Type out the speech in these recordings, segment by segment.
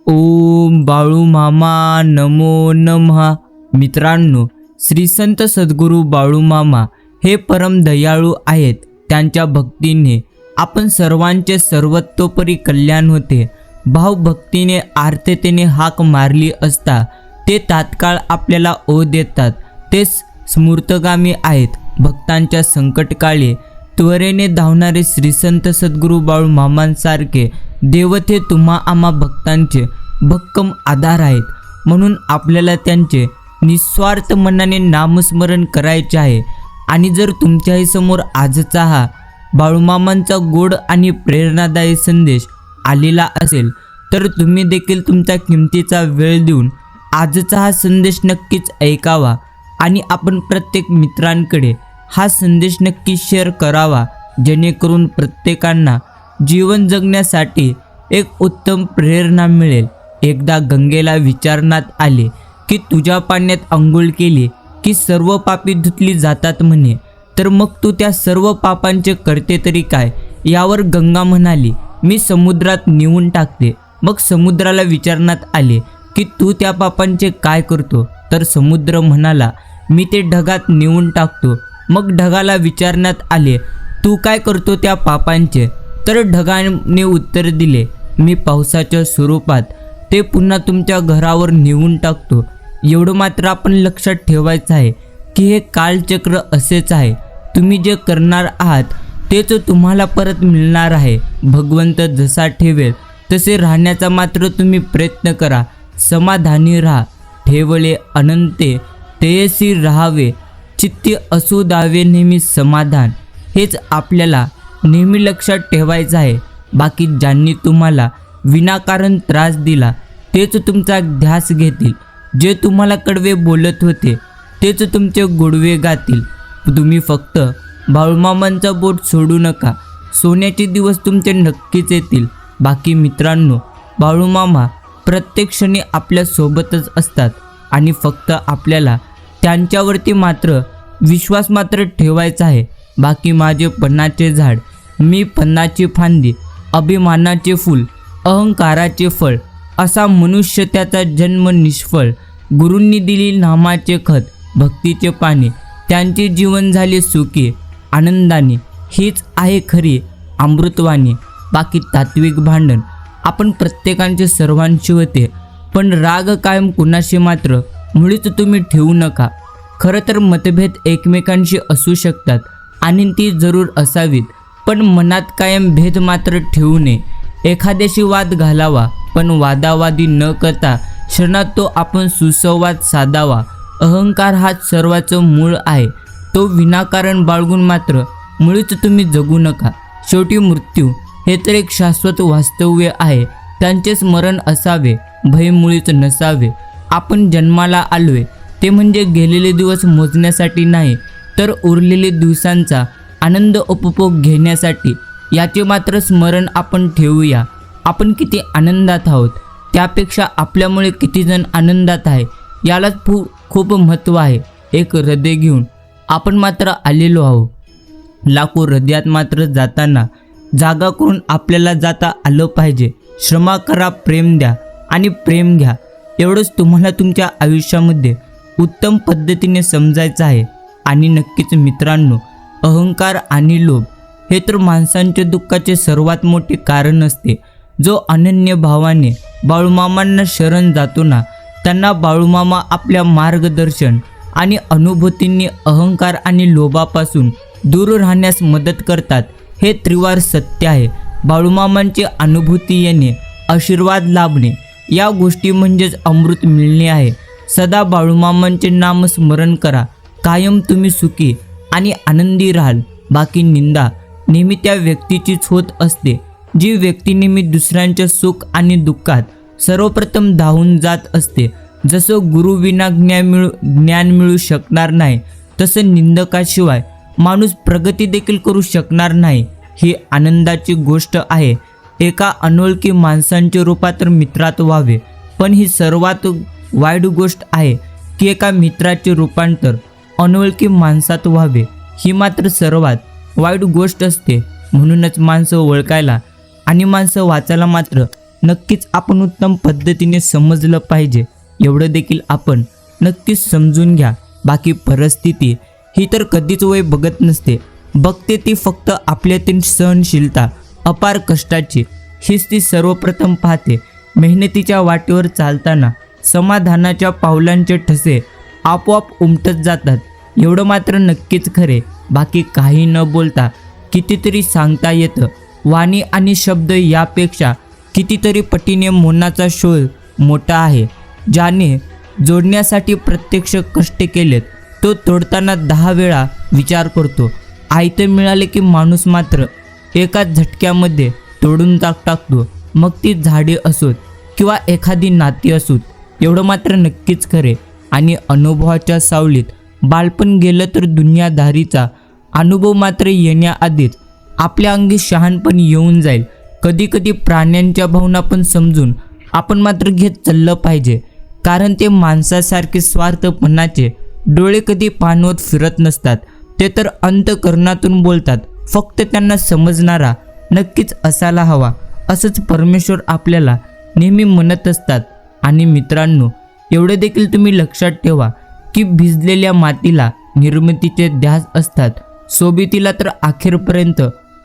ओम बाळू मामा नमो नमः. मित्रांनो, श्री संत सद्गुरू बाळू मामा हे परम दयाळू आहेत. त्यांच्या भक्तीने आपण सर्वांचे सर्वतोपरी कल्याण होते. भावभक्तीने आर्ततेने हाक मारली असता ते तात्काळ आपल्याला ओ देतात. ते स्मूर्तगामी आहेत. भक्तांच्या संकटकाळी त्वरेने धावणारे श्री संत सद्गुरू बाळू मामांसारखे देवते तुम्हा आम्हा भक्तांचे भक्कम आधार आहेत. म्हणून आपल्याला त्यांचे निस्वार्थ मनाने नामस्मरण करायचे आहे. आणि जर तुमच्याही समोर आजचा हा बाळूमामांचा गोड आणि प्रेरणादायी संदेश आलेला असेल तर तुम्ही देखील तुमचा किमतीचा वेळ देऊन आजचा हा संदेश नक्कीच ऐकावा आणि आपण प्रत्येक मित्रांकडे हा संदेश नक्की शेअर करावा, जेणेकरून प्रत्येकांना जीवन जगण्यासाठी एक उत्तम प्रेरणा मिळेल. एकदा गंगेला विचारण्यात आले की तुझ्या पाण्यात अंघोळ केली की सर्व पापी धुतली जातात म्हणे, तर मग तू त्या सर्व पापांचे करते तरी काय? यावर गंगा म्हणाली, मी समुद्रात नेऊन टाकते. मग समुद्राला विचारण्यात आले की तू त्या पापांचे काय करतो? तर समुद्र म्हणाला, मी ते ढगात नेऊन टाकतो. मग ढगाला विचारण्यात आले, तू काय करतो त्या पापांचे? तर ढगाने उत्तर दिले, मी पावसाच्या स्वरूपात ते पुन्हा तुमच्या घरावर नेऊन टाकतो. एवढं मात्र आपण लक्षात ठेवायचं आहे की हे कालचक्र असेच आहे. तुम्ही जे करणार आहात तेच तुम्हाला परत मिळणार आहे. भगवंत जसा ठेवेल तसे राहण्याचा मात्र तुम्ही प्रयत्न करा. समाधानी राहा. ठेवले अनंते तेयसी राहावे. चित्ती असू द्यावे नेहमी समाधान. हेच आपल्याला नेहमी लक्षात ठेवायचं आहे. बाकी ज्यांनी तुम्हाला विनाकारण त्रास दिला तेच तुमचा ध्यास घेतील. जे तुम्हाला कडवे बोलत होते तेच तुमचे गोडवे गातील. तुम्ही फक्त बाळूमामांचा बोट सोडू नका. सोन्याचे दिवस तुमचे नक्कीच येतील. बाकी मित्रांनो, बाळूमामा प्रत्येक क्षणी आपल्या सोबतच असतात आणि फक्त आपल्याला त्यांच्यावरती मात्र विश्वास मात्र ठेवायचा आहे. बाकी माझे पन्नाचे झाड, मी पन्नाची फांदी, अभिमानाचे फूल, अहंकाराचे फळ, असा मनुष्य त्याचा जन्म निष्फळ. गुरूंनी दिली नामाचे खत, भक्तीचे पाणी, त्यांचे जीवन झाले सुखी आनंदाने. हीच आहे खरी अमृतवाणी. बाकी तात्विक भांडण आपण प्रत्येकांचे सर्वांशी होते, पण राग कायम कुणाशी मात्र मुळीच तुम्ही ठेवू नका. खरं तर मतभेद एकमेकांशी असू शकतात आणि ती जरूर असावीत, पण मनात कायम भेद मात्र ठेवू नये. एखाद्याशी वाद घालावा, पण वादावादी न करता क्षणात तो आपण सुसंवाद साधावा. अहंकार हाच सर्वाचं मूळ आहे. तो विनाकारण बाळगून मात्र मुळीच तुम्ही जगू नका. शेवटी मृत्यू हे तर एक शाश्वत वास्तव्य आहे. त्यांचे स्मरण असावे, भय मुळीच नसावे. आपण जन्माला आलोय ते म्हणजे गेलेले दिवस मोजण्यासाठी नाही, तर उरलेले दिवसांचा आनंद उपभोग घेण्यासाठी. याचे मात्र स्मरण आपण ठेवूया. आपण किती आनंदात आहोत त्यापेक्षा आपल्यामुळे किती जण आनंदात आहे यालाच खूप महत्त्व आहे. एक हृदय घेऊन आपण मात्र आलेलो आहोत. लाखो हृदयात मात्र जाताना जागा करून आपल्याला जाता आलं पाहिजे. श्रमा करा, प्रेम द्या आणि प्रेम घ्या. एवढंच तुम्हाला तुमच्या आयुष्यामध्ये उत्तम पद्धतीने समजायचं आहे. आणि नक्कीच मित्रांनो, अहंकार आणि लोभ हे तर माणसांच्या दुःखाचे सर्वात मोठे कारण असते. जो अनन्य भावाने बाळूमामांना शरण जातो ना, त्यांना बाळूमामा आपल्या मार्गदर्शन आणि अनुभूतींनी अहंकार आणि लोभापासून दूर राहण्यास मदत करतात. हे त्रिवार सत्य आहे. बाळूमामांची अनुभूती येणे, आशीर्वाद लाभणे या गोष्टी म्हणजेच अमृत मिळणे आहे. सदा बाळूमामांचे नाम स्मरण करा. कायम तुम्ही सुखी आणि आनंदी राहाल. बाकी निंदा नेहमी त्या व्यक्तीचीच होत असते जी व्यक्ती नेहमी दुसऱ्यांच्या सुख आणि दुःखात सर्वप्रथम धावून जात असते. जसं गुरुविना ज्ञान मिळू शकणार नाही, तसं निंदकाशिवाय माणूस प्रगती देखील करू शकणार नाही. ही आनंदाची गोष्ट आहे. एका अनोळखी माणसांच्या रूपात तर मित्रात व्हावे, पण ही सर्वात वाईट गोष्ट आहे की एका मित्राचे रूपांतर अनोळखी माणसात व्हावे. ही मात्र सर्वात वाईट गोष्ट असते. म्हणूनच माणसं ओळखायला आणि माणसं वाचायला मात्र नक्कीच आपण उत्तम पद्धतीने समजलं पाहिजे एवढं देखील आपण नक्कीच समजून घ्या. बाकी परिस्थिती ही तर कधीच वय बघत नसते, बघते ती फक्त आपल्यातील सहनशीलता, अपार कष्टाची. हीच ती सर्वप्रथम पाहते. मेहनतीच्या वाटेवर चालताना समाधानाच्या पावलांचे ठसे आपोआप उमटत जातात एवढं मात्र नक्कीच खरे. बाकी काही न बोलता कितीतरी सांगता येतं. वाणी आणि शब्द यापेक्षा कितीतरी पटीने मौनाचा शोध मोठा आहे. ज्याने जोडण्यासाठी प्रत्यक्ष कष्ट केलेत तो तोडताना 10 वेळा विचार करतो. आयतं मिळाले की माणूस मात्र एकाच झटक्यामध्ये तोडून टाकतो. मग ती झाडे असोत किंवा एखादी नाती असोत एवढं मात्र नक्कीच खरे. आणि अनुभवाच्या सावलीत बालपण गेलं तर दुनियादारीचा अनुभव मात्र येण्याआधीच आपल्या अंगी शहाणपण येऊन जाईल. कधी कधी प्राण्यांच्या भावना पण समजून आपण मात्र घेत चाललं पाहिजे, कारण ते माणसासारखे स्वार्थपणाचे डोळे कधी पाणवत फिरत नसतात. ते तर अंतःकरणातून बोलतात. फक्त त्यांना समजणारा नक्कीच असायला हवा असंच परमेश्वर आपल्याला नेहमी म्हणत असतात. आणि मित्रांनो, एवढे देखील तुम्ही लक्षात ठेवा की भिजलेल्या मातीला निर्मितीचे ध्यास असतात, सोबतीला तर अखेरपर्यंत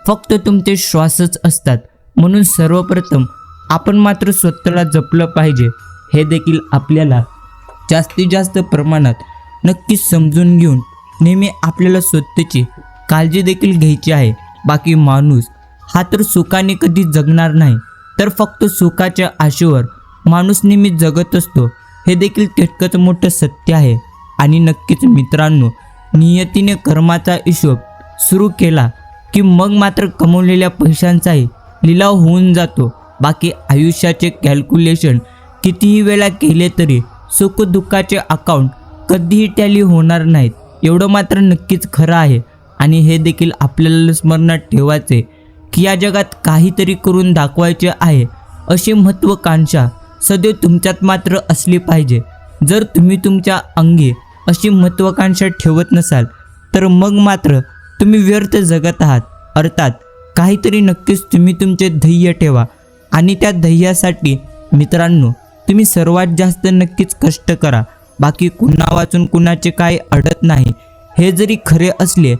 फक्त तुमचे श्वासच असतात. म्हणून सर्वप्रथम आपण मात्र स्वतःला जपलं पाहिजे. हे देखील आपल्याला जास्तीत जास्त प्रमाणात नक्कीच समजून घेऊन नेहमी आपल्याला स्वतःची काळजी देखील घ्यायची आहे. बाकी माणूस हा तर सुखाने कधी जगणार नाही, तर फक्त सुखाच्या आशेवर माणूस नेहमी जगत असतो. हे देखील तितकंच मोठं सत्य आहे. आणि नक्कीच मित्रांनो, नियतीने कर्माचा हिशोब सुरू केला की मग मात्र कमवलेल्या पैशांचाही लिलाव होऊन जातो. बाकी आयुष्याचे कॅल्क्युलेशन कितीही वेळा केले तरी सुखदुःखाचे अकाउंट कधीही टॅली होणार नाहीत एवढं मात्र नक्कीच खरं आहे. आणि हे देखील आपल्याला स्मरणात ठेवायचे की या जगात काहीतरी करून दाखवायचे आहे अशी महत्त्वाकांक्षा सदैव तुमच्यात मात्र असली पाहिजे. जर तुम्ही तुमच्या अंगी अशी महत्त्वाकांक्षा ठेवत नसाल तर मग मात्र तुम्ही व्यर्थ जगत आहात. अर्थात काहीतरी नक्कीच तुम्ही तुमचे ध्येय ठेवा. आणि त्या ध्येयासाठी मित्रांनो तुम्ही सर्वात जास्त नक्कीच कष्ट करा. बाकी कुणा वाचून कुणाचे काही अडत नाही. हे जरी खरे असले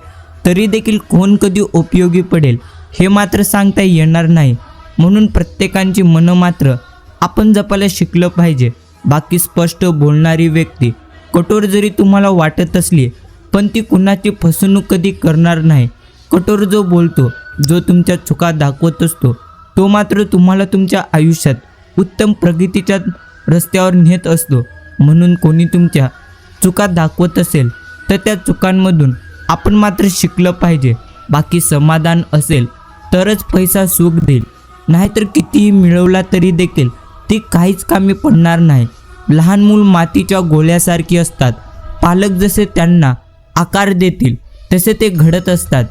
तरी देखील कोण कधी उपयोगी पडेल हे मात्र सांगता येणार नाही. म्हणून प्रत्येकाची मनं मात्र आपण जपायला शिकलं पाहिजे. बाकी स्पष्ट बोलणारी व्यक्ती कठोर जरी तुम्हाला वाटत असली पण ती कुणाची फसवणूक कधी करणार नाही. कठोर जो बोलतो, जो तुमच्या चुका दाखवत असतो, तो मात्र तुम्हाला तुमच्या आयुष्यात उत्तम प्रगतीच्या रस्त्यावर नेत असतो. म्हणून कोणी तुमच्या चुका दाखवत असेल तर त्या चुकांमधून आपण मात्र शिकलं पाहिजे. बाकी समाधान असेल तरच पैसा सुख देईल, नाहीतर कितीही मिळवला तरी देखील ती काहीच कामी पडणार नाही. लहान मूल मातीच्या गोळ्यासारखी असतात. पालक जसे त्यांना आकार देतील तसे ते घडत असतात.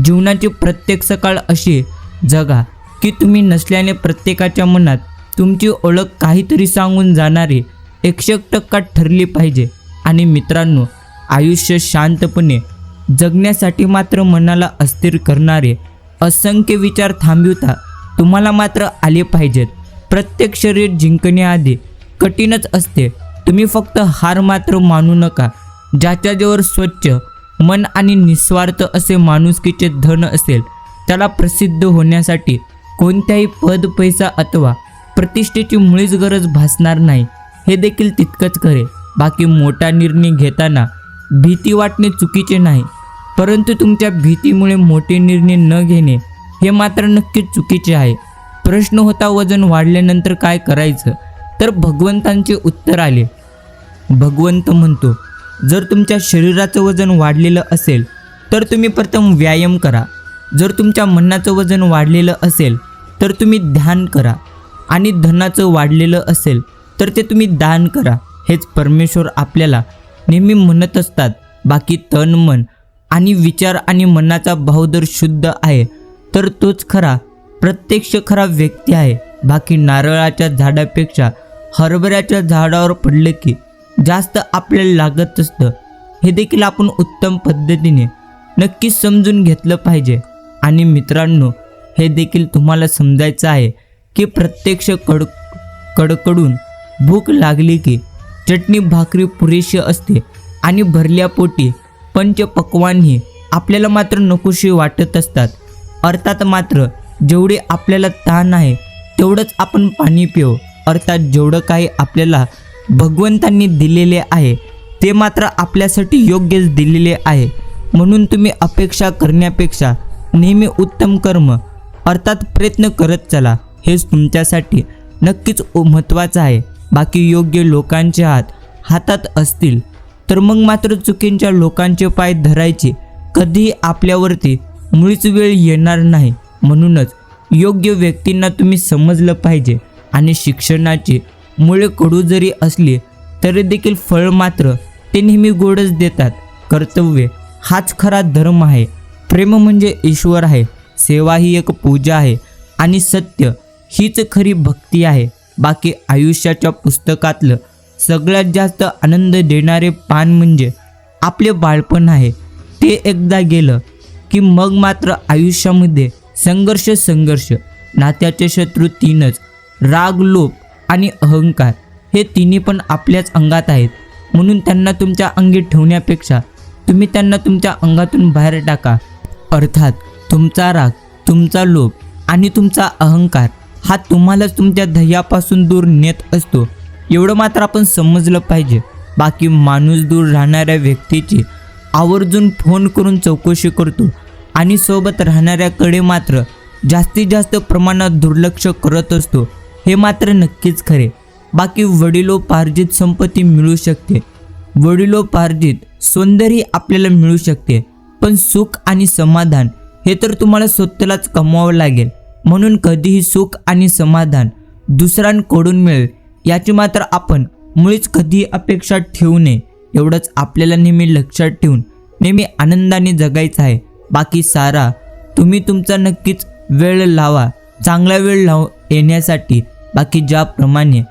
जीवनाची प्रत्येक सकाळ अशी जगा की तुम्ही नसल्याने प्रत्येकाच्या मनात तुमची ओळख काहीतरी सांगून जाणारी 100% ठरली पाहिजे. आणि मित्रांनो, आयुष्य शांतपणे जगण्यासाठी मात्र मनाला अस्थिर करणारे असंख्य विचार थांबवता तुम्हाला मात्र आले पाहिजेत. प्रत्येक शरीर जिंकण्याआधी कठीणच असते. तुम्ही फक्त हार मात्र मानू नका. ज्याच्याजवळ स्वच्छ मन आणि निस्वार्थ असे माणुसकीचे धन असेल त्याला प्रसिद्ध होण्यासाठी कोणत्याही पद, पैसा अथवा प्रतिष्ठेची मुळीच गरज भासणार नाही. हे देखील तितकंच खरे. बाकी मोठा निर्णय घेताना भीती वाटणे चुकीचे नाही, परंतु तुमच्या भीतीमुळे मोठे निर्णय न घेणे हे मात्र नक्कीच चुकीचे आहे. प्रश्न होता वजन वाढल्यानंतर काय करायचं, तर भगवंतांचे उत्तर आले. भगवंत म्हणतो, जर तुमच्या शरीराचं वजन वाढलेलं असेल तर तुम्ही प्रथम व्यायाम करा. जर तुमच्या मनाचं वजन वाढलेलं असेल तर तुम्ही ध्यान करा. आणि धनाचं वाढलेलं असेल तर ते तुम्ही दान करा. हेच परमेश्वर आपल्याला नेहमी म्हणत असतात. बाकी तन, मन आणि विचार आणि मनाचा भाव जर शुद्ध आहे तर तोच खरा प्रत्यक्ष खरा व्यक्ती आहे. बाकी नारळाच्या झाडापेक्षा हरभऱ्याच्या झाडावर पडले की जास्त आपल्याला लागत असतं. हे देखील आपण उत्तम पद्धतीने नक्कीच समजून घेतलं पाहिजे. आणि मित्रांनो, हे देखील तुम्हाला समजायचं आहे की प्रत्यक्ष कडकडून भूक लागली की चटणी भाकरी पुरेशी असते आणि भरल्या पोटी पंचपक्वान्न ही आपल्याला मात्र नकोशी वाटत असतात. अर्थात मात्र जेवढे आपल्याला ताण आहे तेवढंच आपण पाणी पिऊ. अर्थात जेवढं काही आपल्याला भगवंतांनी दिलेले आहे ते मात्र आपल्यासाठी योग्यच दिलेले आहे. म्हणून तुम्ही अपेक्षा करण्यापेक्षा नेहमी उत्तम कर्म अर्थात प्रयत्न करत चला. हेच तुमच्यासाठी नक्कीच महत्त्वाचं आहे. बाकी योग्य लोकांचे हातात असतील तर मग मात्र चुकीच्या लोकांचे पाय धरायचे कधीही आपल्यावरती मुळीच वेळ येणार नाही. म्हणूनच योग्य व्यक्तींना तुम्ही समजलं पाहिजे आणि शिक्षणाची मुळे कडू जरी असली तरी देखील फळ मात्र ते नेहमी गोडच देतात. कर्तव्य हाच खरा धर्म आहे. प्रेम म्हणजे ईश्वर आहे. सेवा ही एक पूजा आहे आणि सत्य हीच खरी भक्ती आहे. बाकी आयुष्याच्या पुस्तकातलं सगळ्यात जास्त आनंद देणारे पान म्हणजे आपले बाळपण आहे. ते एकदा गेलं की मग मात्र आयुष्यामध्ये संघर्ष. नात्याचे शत्रू तीनच, राग, लोभ आणि अहंकार. हे तिन्ही पण आपल्याच अंगात आहेत. म्हणून त्यांना तुमच्या अंगी ठेवण्यापेक्षा तुम्ही त्यांना तुमच्या अंगातून बाहेर टाका. अर्थात तुमचा राग, तुमचा लोभ आणि तुमचा अहंकार हा तुम्हालाच तुमच्या ध्येयापासून दूर नेत असतो. एवढं मात्र आपण समजलं पाहिजे. बाकी माणूस दूर राहणाऱ्या व्यक्तीची आवर्जून फोन करून चौकशी करतो आणि सोबत राहणाऱ्याकडे मात्र जास्तीत जास्त प्रमाणात दुर्लक्ष करत असतो. हे मात्र नक्कीच खरे. बाकी वडिलोपार्जित संपत्ती मिळू शकते, वडिलोपार्जित सौंदर्य आपल्याला मिळू शकते, पण सुख आणि समाधान हे तर तुम्हाला स्वतःलाच कमवावं लागेल. म्हणून कधीही सुख आणि समाधान दुसऱ्यांकडून मिळेल याची मात्र आपण मुळीच कधीही अपेक्षा ठेवू नये. एवढंच आपल्याला नेहमी लक्षात ठेवून नेहमी आनंदाने जगायचं आहे. बाकी सारा तुम्ही तुमचा नक्कीच वेळ लावा चांगला वेळ येण्यासाठी. बाकी ज्याप्रमाणे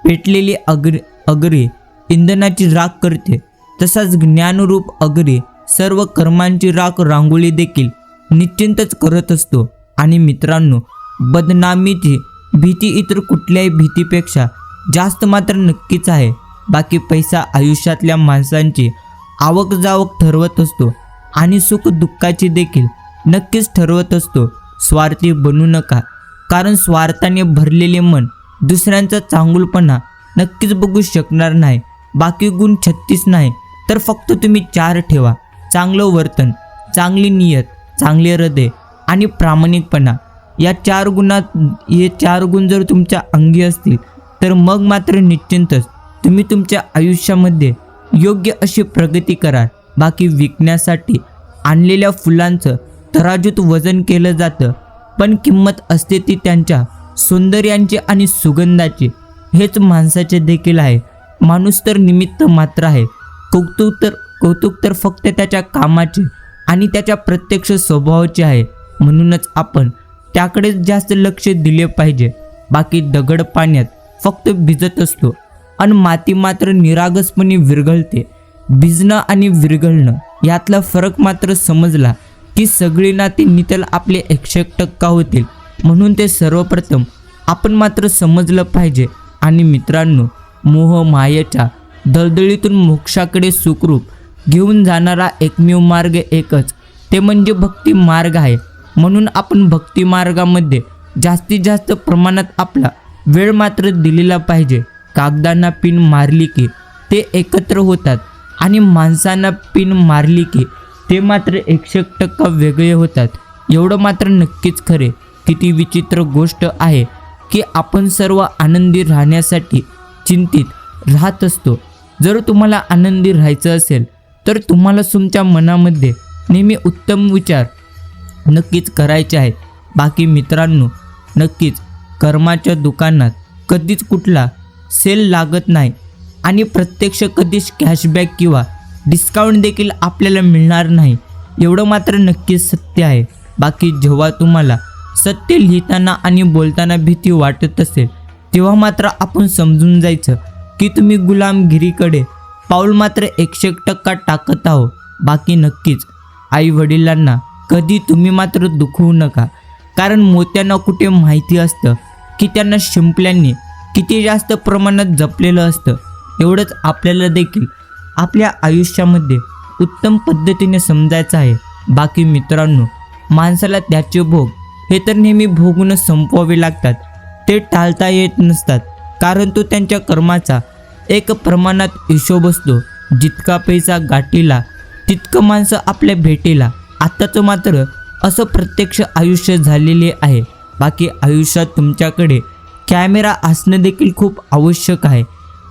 पेटलेली अगरी इंधनाची राख करते तसाच ज्ञानरूप अगरी सर्व कर्मांची राख रांगोळी देखील निश्चिंतच करत असतो. आणि मित्रांनो, बदनामीची भीती इतर कुठल्याही भीतीपेक्षा जास्त मात्र नक्कीच आहे. बाकी पैसा आयुष्यातल्या माणसांची आवक जावक ठरवत असतो आणि सुख दुःखाची देखील नक्कीच ठरवत असतो. स्वार्थी बनू नका, कारण स्वार्थाने भरलेले मन दुसऱ्यांचा चांगुलपणा नक्कीच बघू शकणार नाही. बाकी गुण 36 नाही तर फक्त तुम्ही 4 ठेवा. चांगलं वर्तन, चांगली नियत, चांगले हृदय आणि प्रामाणिकपणा. या 4 गुण जर तुमच्या अंगी असतील तर मग मात्र निश्चिंतच तुम्ही तुमच्या आयुष्यामध्ये योग्य अशी प्रगती कराल. बाकी विकण्यासाठी आणलेल्या फुलांचं तराजूत वजन केलं जातं, पण किंमत असते ती त्यांच्या सौंदर्याची आणि सुगंधाची. हेच माणसाचे देखील आहे. माणूस तर निमित्त मात्र आहे. कौतुक तर फक्त त्याच्या कामाचे आणि त्याच्या प्रत्यक्ष स्वभावाचे आहे. म्हणूनच आपण त्याकडेच जास्त लक्ष दिले पाहिजे. बाकी दगड पाण्यात फक्त भिजत असतो आणि माती मात्र निरागसपणे विरघळते. भिजणं आणि विरघळणं यातला फरक मात्र समजला की सगळी नाती नितळ आपले 100% होतील. म्हणून ते सर्वप्रथम आपण मात्र समजलं पाहिजे. आणि मित्रांनो, मोह मायेच्या दळदळीतून मोक्षाकडे सुखरूप घेऊन जाणारा एकमेव मार्ग एकच, ते म्हणजे भक्ती मार्ग आहे. म्हणून आपण भक्ती मार्गामध्ये जास्तीत जास्त प्रमाणात आपला वेळ मात्र दिलेला पाहिजे. कागदांना पिन मारली की ते एकत्र होतात आणि माणसांना पिन मारली की ते मात्र 100% वेगळे होतात. एवढं मात्र नक्कीच खरे. किती विचित्र गोष्ट आहे की आपण सर्व आनंदी राहण्यासाठी चिंतित राहत असतो. जर तुम्हाला आनंदी राहायचं असेल तर तुम्हाला तुमच्या मनामध्ये नेहमी उत्तम विचार नक्कीच करायचे आहेत. बाकी मित्रांनो, नक्कीच कर्माच्या दुकानात कधीच कुठला सेल लागत नाही आणि प्रत्यक्ष कधीच कॅशबॅक किंवा डिस्काउंट देखील आपल्याला मिळणार नाही. एवढं मात्र नक्कीच सत्य आहे. बाकी जेव्हा तुम्हाला सत्य लिहिताना आणि बोलताना भीती वाटत असेल तेव्हा मात्र आपण समजून जायचं की तुम्ही गुलामगिरीकडे पाऊल मात्र 100% टाकत आहो. बाकी नक्कीच आई वडिलांना कधी तुम्ही मात्र दुखवू नका, कारण मोत्यांना कुठे माहिती असतं की त्यांना शिंपल्यांनी किती जास्त प्रमाणात जपलेलं असतं. एवढंच आपल्याला देखील आपल्या आयुष्यामध्ये उत्तम पद्धतीने समजायचं आहे. बाकी मित्रांनो, माणसाला त्याचे भोग हे तर नेहमी भोगूनच संपवावे लागतात. ते टाळता येत नसतात, कारण तो त्यांच्या कर्माचा एक प्रमाणात हिशोब असतो. जितका पैसा गाठीला तितकं माणसं आपल्या भेटीला. आत्ताचं मात्र असं प्रत्यक्ष आयुष्य झालेले आहे. बाकी आयुष्यात तुमच्याकडे कॅमेरा असणं देखील खूप आवश्यक आहे,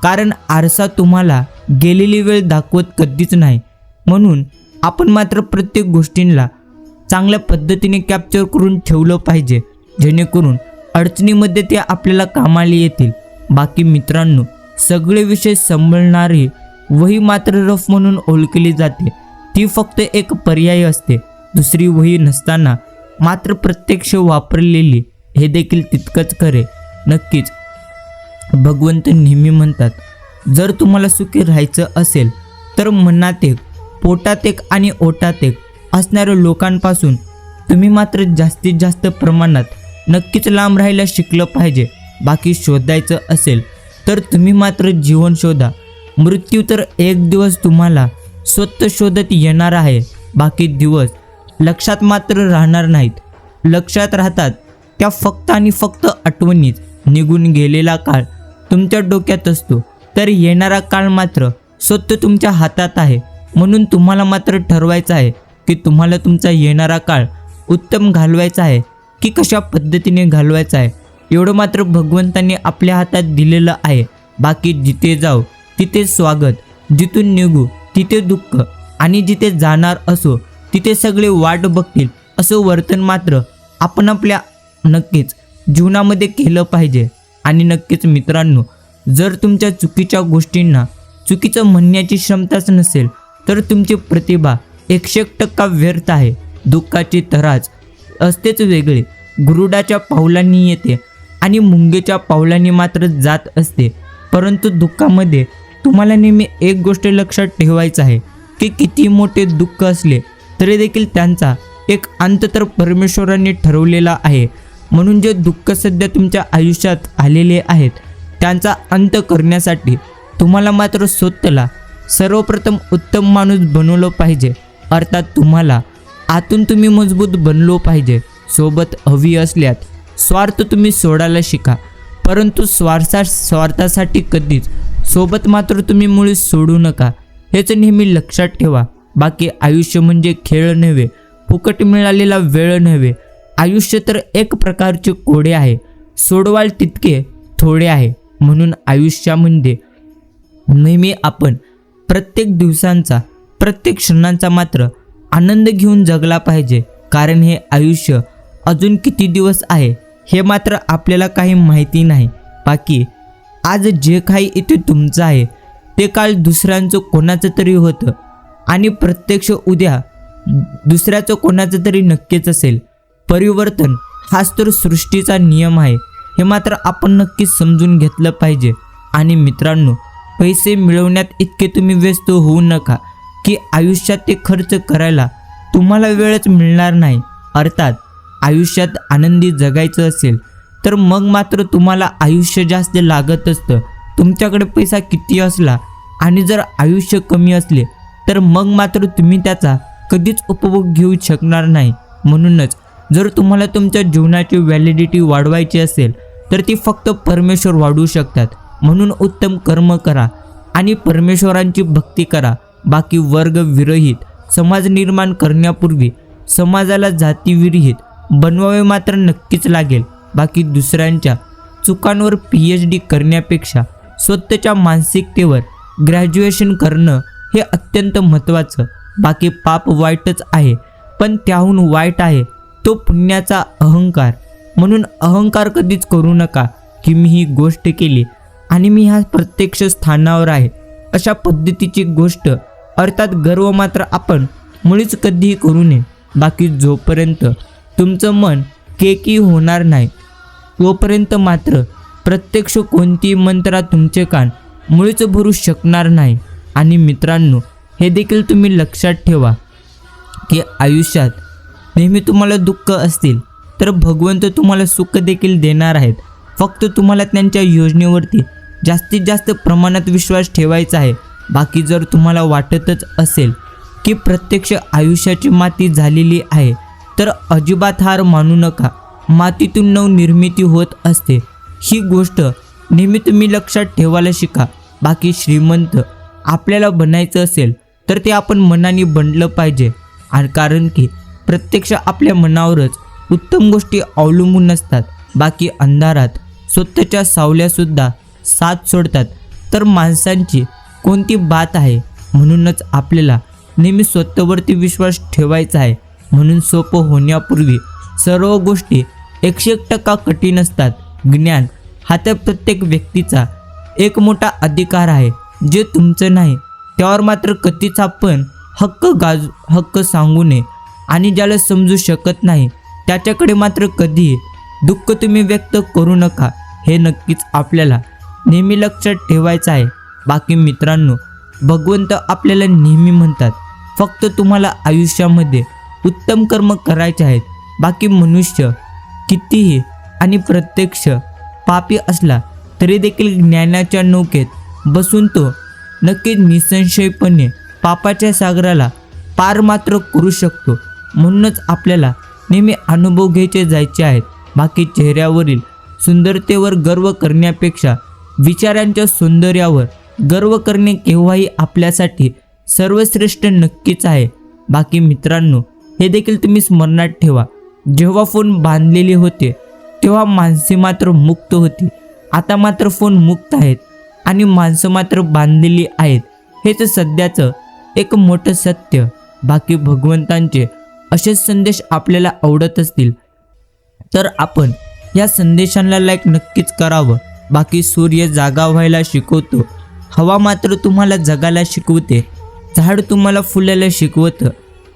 कारण आरसा तुम्हाला गेलेली वेळ दाखवत कधीच नाही. म्हणून आपण मात्र प्रत्येक गोष्टींना चांगल्या पद्धतीने कॅप्चर करून ठेवलं पाहिजे, जेणेकरून अडचणीमध्ये ते आपल्याला कामाला येतील. बाकी मित्रांनो, सगळे विषय सांभाळणारी वही मात्र रफ म्हणून ओळखली जाते. ती फक्त एक पर्याय असते. दुसरी वही नसताना मात्र प्रत्यक्ष वापरलेली हे देखील तितकंच खरे. नक्कीच भगवंत नेहमी म्हणतात, जर तुम्हाला सुखी राहायचं असेल तर मनात एक, पोटात एक आणि ओटात एक असणाऱ्या लोकांपासून तुम्ही मात्र जास्तीत जास्त प्रमाणात नक्कीच लांब राहायला शिकलं पाहिजे. बाकी शोधायचं असेल तर तुम्ही मात्र जीवन शोधा. मृत्यू तर एक दिवस तुम्हाला स्वतः शोधत येणार आहे. बाकी दिवस लक्षात मात्र राहणार नाहीत. लक्षात राहतात त्या फक्त आणि फक्त आठवणीच. निघून गेलेला काळ तुमच्या डोक्यात असतो, तर येणारा काळ मात्र स्वतः तुमच्या हातात आहे. म्हणून तुम्हाला मात्र ठरवायचं आहे की तुम्हाला तुमचा येणारा काळ उत्तम घालवायचा आहे की कशा पद्धतीने घालवायचा आहे. एवढं मात्र भगवंतांनी आपल्या हातात दिलेलं आहे. बाकी जिथे जाऊ तिथे स्वागत, जिथून निघू तिथे दुःख, आणि जिथे जाणार असो तिथे सगळे वाट बघतील असं वर्तन मात्र आपण आपल्या नक्कीच जीवनामध्ये केलं पाहिजे. आणि नक्कीच मित्रांनो, जर तुमच्या चुकीच्या गोष्टींना चुकीचं म्हणण्याची क्षमताच नसेल तर तुमची प्रतिभा 100% व्यर्थ आहे. दुःखाची तराज असतेच वेगळे. गरुडाच्या पावलांनी येते आणि मुंगेच्या पावलांनी मात्र जात असते. परंतु दुःखामध्ये तुम्हाला नेहमी एक गोष्ट लक्षात ठेवायचं आहे की किती मोठे दुःख असले तरी देखील त्यांचा एक अंत तर परमेश्वरांनी ठरवलेला आहे. म्हणून जे दुःख सध्या तुमच्या आयुष्यात आलेले आहेत त्यांचा अंत करण्यासाठी तुम्हाला मात्र स्वतःला सर्वप्रथम उत्तम माणूस बनवलं पाहिजे. अर्थात तुम्हाला आतून तुम्ही मजबूत बनलो पाहिजे. सोबत हवी असल्यात स्वार्थ तुम्ही सोडायला शिका, परंतु स्वार्थासाठी कधीच सोबत मात्र तुम्ही मुळीच सोडू नका. हेच नेहमी लक्षात ठेवा. बाकी आयुष्य म्हणजे खेळ नव्हे, फुकट मिळालेला वेळ नव्हे. आयुष्य तर एक प्रकारचे कोडे आहे, सोडवाल तितके थोडे आहे. म्हणून आयुष्यामध्ये नेहमी आपण प्रत्येक दिवसांचा, प्रत्येक क्षणांचा मात्र आनंद घेऊन जगला पाहिजे. कारण हे आयुष्य अजून किती दिवस आहे हे मात्र आपल्याला काही माहिती नाही. बाकी आज जे काही इथे तुमचं आहे ते काल दुसऱ्यांचं कोणाचं तरी होतं, आणि प्रत्यक्ष उद्या दुसऱ्याचं कोणाचं तरी नक्कीच असेल. परिवर्तन हाच तर सृष्टीचा नियम आहे, हे मात्र आपण नक्कीच समजून घेतलं पाहिजे. आणि मित्रांनो, पैसे मिळवण्यात इतके तुम्ही व्यस्त होऊ नका की आयुष्यात ते खर्च करायला तुम्हाला वेळच मिळणार नाही. अर्थात आयुष्यात आनंदी जगायचं असेल तर मग मात्र तुम्हाला आयुष्य जास्त लागत असतं. तुमच्याकडे पैसा किती असला आणि जर आयुष्य कमी असले तर मग मात्र तुम्ही त्याचा कधीच उपभोग घेऊ शकणार नाही. म्हणूनच जर तुम्हाला तुमच्या जीवनाची व्हॅलिडिटी वाढवायची असेल तर ती फक्त परमेश्वर वाढवू शकतात. म्हणून उत्तम कर्म करा आणि परमेश्वरांची भक्ती करा. बाकी वर्ग विरहित समाज निर्माण करण्यापूर्वी समाजाला जातीविरहित बनवावे मात्र नक्कीच लागेल. बाकी दुसऱ्यांच्या चुकांवर PhD करण्यापेक्षा स्वतःच्या मानसिकतेवर ग्रॅज्युएशन करणं हे अत्यंत महत्त्वाचं. बाकी पाप वाईटच आहे, पण त्याहून वाईट आहे तो पुण्याचा अहंकार. म्हणून अहंकार कधीच करू नका की मी ही गोष्ट केली आणि मी ह्या प्रत्यक्ष स्थानावर आहे, अशा पद्धतीची गोष्ट अर्थात गर्व मात्र आपण मुळीच कधीही करू नये. बाकी जोपर्यंत तुमचं मन केकी होणार नाही तोपर्यंत मात्र प्रत्यक्ष कोणतीही मंत्रा तुमचे कान मुळीच भरू शकणार नाही. आणि मित्रांनो, हे देखील तुम्ही लक्षात ठेवा की आयुष्यात नेहमी तुम्हाला दुःख असतील तर भगवंत तुम्हाला सुख देखील देणार आहेत. फक्त तुम्हाला त्यांच्या योजनेवरती जास्तीत जास्त प्रमाणात विश्वास ठेवायचा आहे. बाकी जर तुम्हाला वाटतच असेल की प्रत्यक्ष आयुष्याची माती झालेली आहे तर अजिबात हार मानू नका. मातीतून नवनिर्मिती होत असते, ही गोष्ट नेहमी तुम्ही लक्षात ठेवायला शिका. बाकी श्रीमंत आपल्याला बनायचं असेल तर ते आपण मनाने बनलं पाहिजे. आणि कारण की प्रत्यक्ष आपल्या मनावरच उत्तम गोष्टी अवलंबून नसतात. बाकी अंधारात स्वतःच्या सावल्यासुद्धा साथ सोडतात. तर माणसांची कोणती बात आहे. म्हणूनच आपल्याला नेहमी स्वतःवरती विश्वास ठेवायचा आहे. म्हणून सोपं होण्यापूर्वी सर्व गोष्टी 101% कठीण असतात. ज्ञान हा तर प्रत्येक व्यक्तीचा एक मोठा अधिकार आहे. जे तुमचं नाही त्यावर मात्र कधीच आपण हक्क सांगू नये. आणि ज्याला समजू शकत नाही त्याच्याकडे मात्र कधी दुःख तुम्ही व्यक्त करू नका. हे नक्कीच आपल्याला नेहमी लक्षात ठेवायचं आहे. बाकी मित्रांनो, भगवंत आपल्याला नेहमी म्हणतात फक्त तुम्हाला आयुष्यामध्ये उत्तम कर्म करायचे आहेत. बाकी मनुष्य कितीही आणि प्रत्यक्ष पापी असला तरी देखील ज्ञानाच्या नौकेत बसून तो नक्कीच निसंशयपणे पापाच्या सागराला पार मात्र करू शकतो. म्हणूनच आपल्याला नेहमी अनुभव घ्यायचे जायचे आहेत. बाकी चेहऱ्यावरील सुंदरतेवर गर्व करण्यापेक्षा विचारांच्या सौंदर्यावर गर्व करणे केव्हाही आपल्यासाठी सर्वश्रेष्ठ नक्कीच आहे. बाकी मित्रांनो, हे देखील तुम्ही स्मरणात ठेवा, जेव्हा फोन बांधलेले होते तेव्हा माणसे मात्र मुक्त होती. आता मात्र फोन मुक्त आहेत आणि माणसं मात्र बांधलेली आहेत. हेच सध्याचं एक मोठं सत्य. बाकी भगवंतांचे असेच संदेश आपल्याला आवडत असतील तर आपण या संदेशांना लाईक नक्कीच करावं. बाकी सूर्य जागा व्हायला शिकवतो, हवा मात्र तुम्हाला जगायला शिकवते, झाड तुम्हाला फुलायला शिकवतं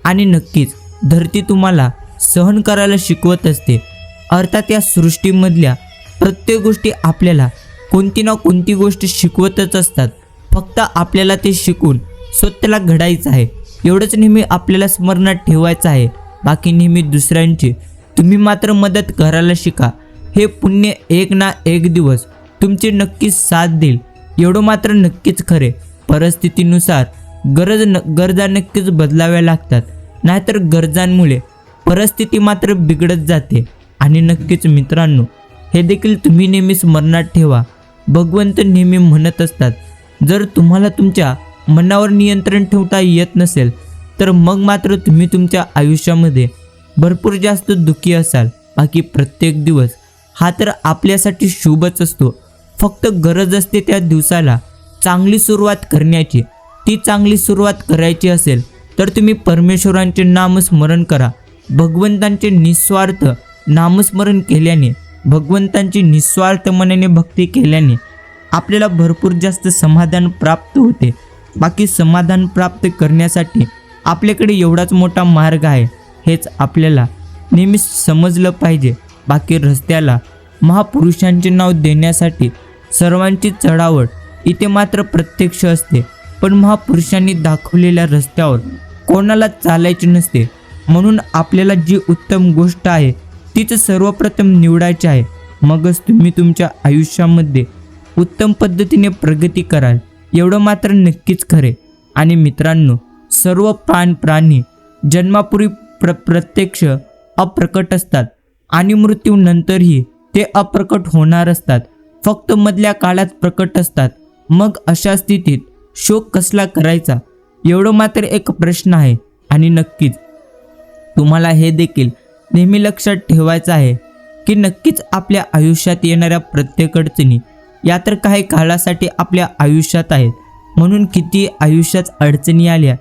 आणि नक्कीच धरती तुम्हाला सहन करायला शिकवत असते. अर्थात या सृष्टीमधल्या प्रत्येक गोष्टी आपल्याला कोणती ना कोणती गोष्ट शिकवतच असतात. फक्त आपल्याला ते शिकून स्वतःला घडायचं आहे. एवढंच नेहमी आपल्याला स्मरणात ठेवायचं आहे. बाकी नेहमी दुसऱ्यांची तुम्ही मात्र मदत करायला शिका. हे पुण्य एक ना एक दिवस तुमची नक्कीच साथ देईल. एवढं मात्र नक्कीच खरे. परिस्थितीनुसार गरजा नक्कीच बदलाव्या लागतात. नाहीतर गरजांमुळे परिस्थिती मात्र बिघडत जाते. आणि नक्कीच मित्रांनो, हे देखील तुम्ही नेहमी स्मरणात ठेवा. भगवंत नेहमी म्हणत असतात, जर तुम्हाला तुमच्या मनावर नियंत्रण ठेवता येत नसेल तर मग मात्र तुम्ही तुमच्या आयुष्यामध्ये भरपूर जास्त दुःखी असाल. बाकी प्रत्येक दिवस हा तर आपल्यासाठी शुभच असतो. फक्त गरज असते त्या दिवसाला चांगली सुरुवात करण्याची. ती चांगली सुरुवात करायची असेल तर तुम्ही परमेश्वरांचे नामस्मरण करा. भगवंतांचे निस्वार्थ नामस्मरण केल्याने, भगवंतांची निस्वार्थ मनाने भक्ती केल्याने आपल्याला भरपूर जास्त समाधान प्राप्त होते. बाकी समाधान प्राप्त करण्यासाठी आपल्याकडे एवढाच मोठा मार्ग आहे, हेच आपल्याला नेहमी समजलं पाहिजे. बाकी रस्त्याला महापुरुषांचे नाव देण्यासाठी सर्वांची चढावट इथे मात्र प्रत्यक्ष असते. पण महापुरुषांनी दाखवलेल्या रस्त्यावर कोणाला चालायचे नसते. म्हणून आपल्याला जी उत्तम गोष्ट आहे तीच सर्वप्रथम निवडायची आहे. मगच तुम्ही तुमच्या आयुष्यामध्ये उत्तम पद्धतीने प्रगती कराल. एवढं मात्र नक्कीच खरे. आणि मित्रांनो, सर्व प्राणी जन्मापूर्वी प्रत्यक्ष अप्रकट असतात आणि मृत्यूनंतरही ते अप्रकट होणार असतात. फक्त मधल्या काळात प्रकट असतात. मग अशा स्थितीत शोक कसला करायचा, एवढं मात्र एक प्रश्न आहे. आणि नक्कीच तुम्हाला हे देखील नेहमी लक्षात ठेवायचं आहे की नक्कीच आपल्या आयुष्यात येणाऱ्या प्रत्येक अडचणी या तर काही काळासाठी आपल्या आयुष्यात आहेत. म्हणून किती आयुष्यात अडचणी आल्या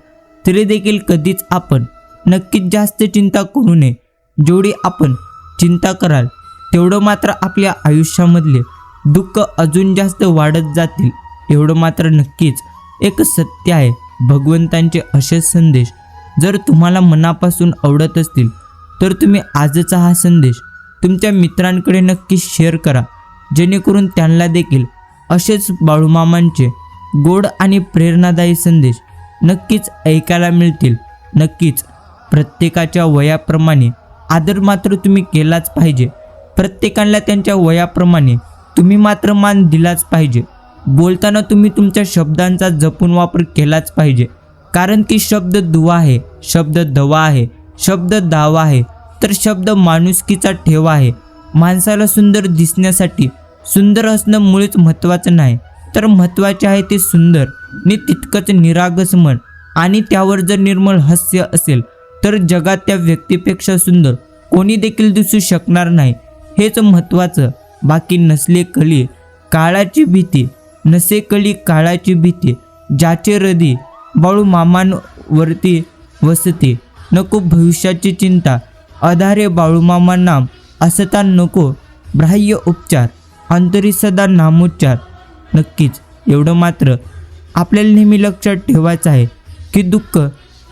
तरी देखील कधीच आपण नक्कीच जास्त चिंता करू नये. जेवढी आपण चिंता कराल तेवढं मात्र आपल्या आयुष्यामधले दुःख अजून जास्त वाढत जातील. एवढं मात्र नक्कीच एक सत्य आहे. भगवंतांचे असेच संदेश जर तुम्हाला मनापासून आवडत असतील तर तुम्ही आजचा हा संदेश तुमच्या मित्रांकडे नक्की शेअर करा, जेणेकरून त्यांना देखील असेच बाळूमामांचे गोड आणि प्रेरणादायी संदेश नक्कीच ऐकायला मिळतील. नक्कीच प्रत्येकाच्या वयाप्रमाणे आदर मात्र तुम्ही केलाच पाहिजे. प्रत्येकाला त्यांच्या वयाप्रमाणे तुम्ही मात्र मान दिलाच पाहिजे. बोलताना तुम्ही तुमच्या शब्दांचा जपून वापर केलाच पाहिजे, कारण की शब्द दुवा आहे, शब्द दवा आहे, शब्द दावा आहे, तर शब्द माणुसकीचा ठेवा आहे. माणसाला सुंदर दिसण्यासाठी सुंदर असणं मुळीच महत्त्वाचं नाही, तर महत्त्वाचे आहे ते सुंदर नि तितकंच निरागस मन. आणि त्यावर जर निर्मळ हास्य असेल तर जगात त्या व्यक्तीपेक्षा सुंदर कोणी देखील दिसू शकणार नाही. हेच महत्त्वाचं. बाकी नसले कली काळाची भीती, नसे कली काळाची भीती, ज्याचे हृदय बाळू मामांवरती वसते, नको भविष्याची चिंता, आधारे बाळूमामा नाम असता नको बाह्य उपचार, अंतरी सदा नामोच्चार. नक्कीच एवढं मात्र आपल्याला नेहमी लक्षात ठेवायचं आहे की दुःख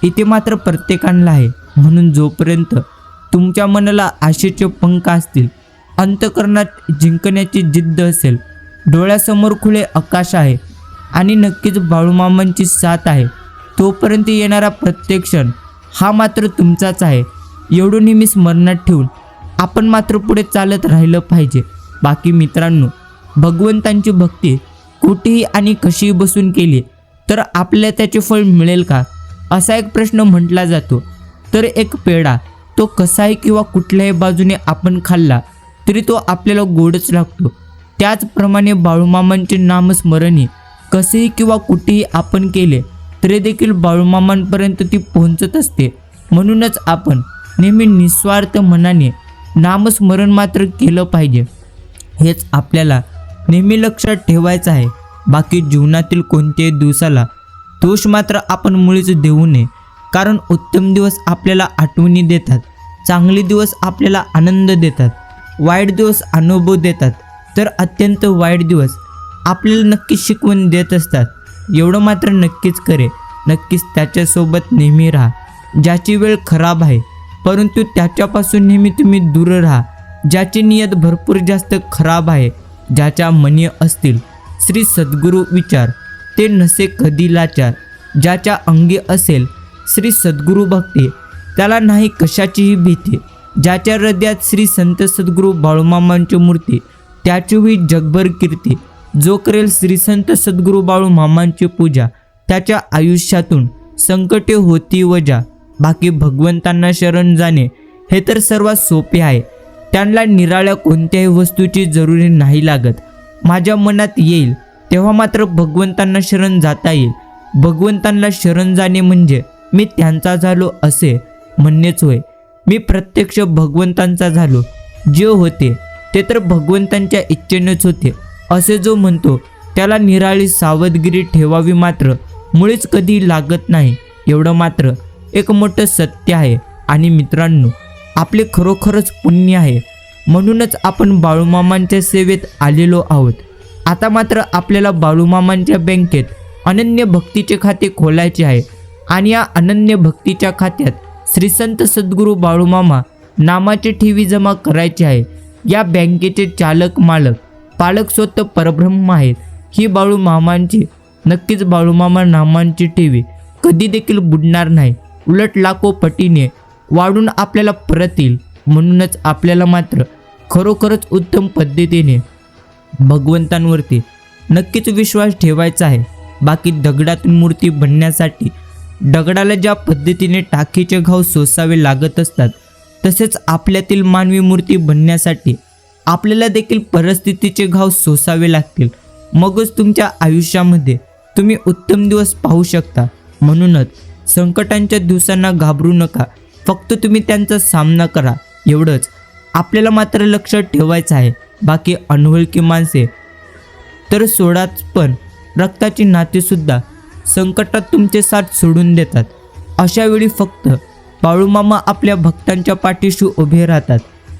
इथे मात्र प्रत्येकाला आहे. म्हणून जोपर्यंत तुमच्या मनाला आशेचे पंख असतील, अंतःकरणात जिंकण्याची जिद्द असेल, डोळ्यासमोर खुले आकाश आहे आणि नक्कीच बाळूमामांची साथ आहे, तोपर्यंत येणारा प्रत्येक क्षण हा मात्र तुमचाच आहे. एवढं नेहमी स्मरणात ठेवून आपण मात्र पुढे चालत राहिलं पाहिजे. बाकी मित्रांनो, भगवंतांची भक्ती कुठेही आणि कशीही बसून केली तर आपल्याला त्याचे फळ मिळेल का, असा एक प्रश्न म्हटला जातो. तर एक पेढा तो कसाही किंवा कुठल्याही बाजूने आपण खाल्ला तरी तो आपल्याला गोडच लागतो. त्याचप्रमाणे बाळूमामांचे नामस्मरणी कसेही किंवा कुठेही आपण केले तरी देखील बाळूमामांपर्यंत ती पोहोचत असते. म्हणूनच आपण नेहमी निस्वार्थ मनाने नामस्मरण मात्र केलं पाहिजे, हेच आपल्याला नेहमी लक्षात ठेवायचं आहे. बाकी जीवनातील कोणत्याही दिवसाला दोष मात्र आपण मुळीच देऊ नये, कारण उत्तम दिवस आपल्याला आठवणी देतात, चांगले दिवस आपल्याला आनंद देतात, वाईट दिवस अनुभव देतात, तर अत्यंत वाईट दिवस आपल्याला नक्कीच शिकवण देत असतात. एवढं मात्र नक्कीच करे, नक्कीच त्याच्यासोबत नेहमी राहा. ज्याची वेळ खराब आहे परंतु त्याच्यापासून नेहमी तुम्ही दूर राहा. ज्याची नियत भरपूर जास्त खराब आहे, ज्याच्या मनी असतील श्री सद्गुरू विचार, ते नसे कधी लाचार. ज्याच्या अंगी असेल श्री सद्गुरू भक्ती, त्याला नाही कशाचीही भीती. ज्याच्या हृदयात श्री संत सद्गुरू बाळूमामांची मूर्ती, त्याची होई जगभर कीर्ती. जो करेल श्री संत सद्गुरू बाळूमामांची पूजा, त्याच्या आयुष्यातून संकटे होती वजा. बाकी भगवंतांना शरण जाणे हे तर सर्वात सोपे आहे. त्यांना निराळ्या कोणत्याही वस्तूची जरुरी नाही लागत. माझ्या मनात येईल तेव्हा मात्र भगवंतांना शरण जाता येईल. भगवंतांना शरण जाणे म्हणजे मी त्यांचा झालो असे म्हणणेच होय. मी प्रत्यक्ष भगवंतांचा झालो. जे होते ते तर भगवंतांच्या इच्छेनेच होते, असे जो म्हणतो त्याला निराळी सावधगिरी ठेवावी मात्र मुळीच कधी लागत नाही. एवढं मात्र एक मोठं सत्य आहे. आणि मित्रांनो, आपले खरोखरच पुण्य आहे, म्हणूनच आपण बाळूमामांच्या सेवेत आलेलो आहोत. आता मात्र आपल्याला बाळूमामांच्या बँकेत अनन्य भक्तीचे खाते खोलायचे आहे आणि या अनन्य भक्तीच्या खात्यात श्री संत सद्गुरू बाळूमामा नामाची ठेवी जमा करायची आहे. या बँकेचे चालक मालक पालक स्वतः परब्रह्म आहेत. ही बाळूमामांची, नक्कीच बाळूमामा नामांची ठेवी कधी देखील बुडणार नाही, उलट लाखो पटीने वाढून आपल्याला परत येईल. म्हणूनच आपल्याला मात्र खरोखरच उत्तम पद्धतीने भगवंतांवरती नक्कीच विश्वास ठेवायचा आहे. बाकी दगडातून मूर्ती बनण्यासाठी दगडाला ज्या पद्धतीने टाकीचे घाव सोसावे लागत असतात, तसेच आपल्यातील मानवी मूर्ती बनण्यासाठी आपल्याला देखील परिस्थितीचे घाव सोसावे लागतील. मगच तुमच्या आयुष्यामध्ये तुम्ही उत्तम दिवस पाहू शकता. म्हणूनच संकटांच्या दिवसांना घाबरू नका, फक्त तुम्ही त्यांचा सामना करा, एवढंच आपल्याला मात्र लक्षात ठेवायचं आहे. बाकी अनोळखी माणसे तर सोडाच, पण रक्ताची नातेसुद्धा संकटात तुमचे साथ सोडून देतात. अशा वेळी फक्त बाळूमामा आपल्या भक्तांच्या पाठीशी उभे राहतात.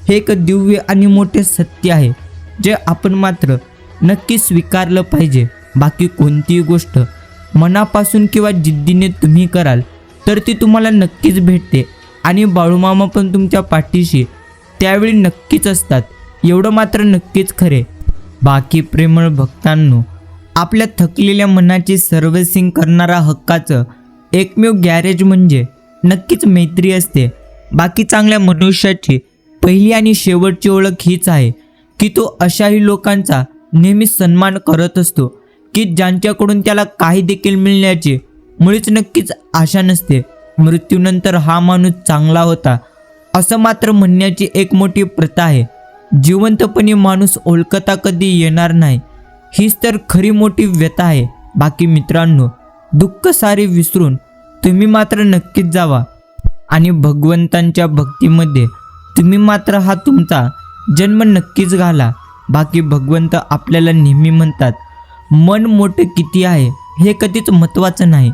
हे एक दिव्य आणि मोठे सत्य आहे, जे आपण मात्र नक्की स्वीकारलं पाहिजे. बाकी कोणतीही गोष्ट मनापासून किंवा जिद्दीने तुम्ही कराल तर ती तुम्हाला नक्कीच भेटते आणि बाळूमामा पण तुमच्या पाठीशी त्यावेळी नक्कीच असतात. एवढं मात्र नक्कीच खरे. बाकी प्रेमळ भक्तांनो, आपल्या थकलेल्या मनाची सर्व्हिसिंग करणारा हक्काचं एकमेव गॅरेज म्हणजे नक्कीच मैत्री असते. बाकी चांगल्या मनुष्याची पहिली आणि शेवटची ओळख हीच आहे की तो अशाही लोकांचा नेहमी सन्मान करत असतो की ज्यांच्याकडून त्याला काही देखील मिळण्याची मुळीच नक्कीच आशा नसते. मृत्यूनंतर हा माणूस चांगला होता असं मात्र म्हणण्याची एक मोठी प्रथा आहे. जिवंतपणी माणूस ओळखता कधी येणार नाही, हीच तर खरी मोठी व्यथा आहे. बाकी मित्रांनो, दुःख सारे विसरून तुम्ही मात्र नक्कीच जावा आणि भगवंतांच्या भक्तीमध्ये तुम्ही मात्र हा तुमचा जन्म नक्कीच घाला. बाकी भगवंत आपल्याला नेहमी म्हणतात, मन मोठं किती आहे हे कधीच महत्त्वाचं नाही,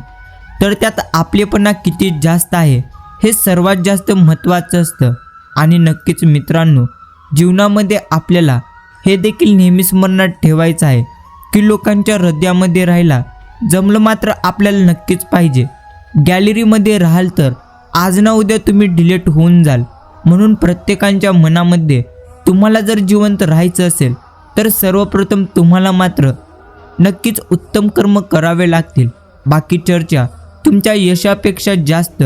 तर त्यात आपलेपणा किती जास्त आहे हे सर्वात जास्त महत्त्वाचं असतं. आणि नक्कीच मित्रांनो, जीवनामध्ये आपल्याला हे देखील नेहमी स्मरणात ठेवायचं आहे की लोकांच्या हृदयामध्ये राहायला जमलं मात्र आपल्याला नक्कीच पाहिजे. गॅलरीमध्ये राहाल तर आज ना उद्या तुम्ही डिलीट होऊन जाल. म्हणून प्रत्येकाच्या मनामध्ये तुम्हाला जर जिवंत राहायचं असेल तर सर्वप्रथम तुम्हाला मात्र नक्कीच उत्तम कर्म करावे लागतील. बाकी चर्चा तुमच्या यशापेक्षा जास्त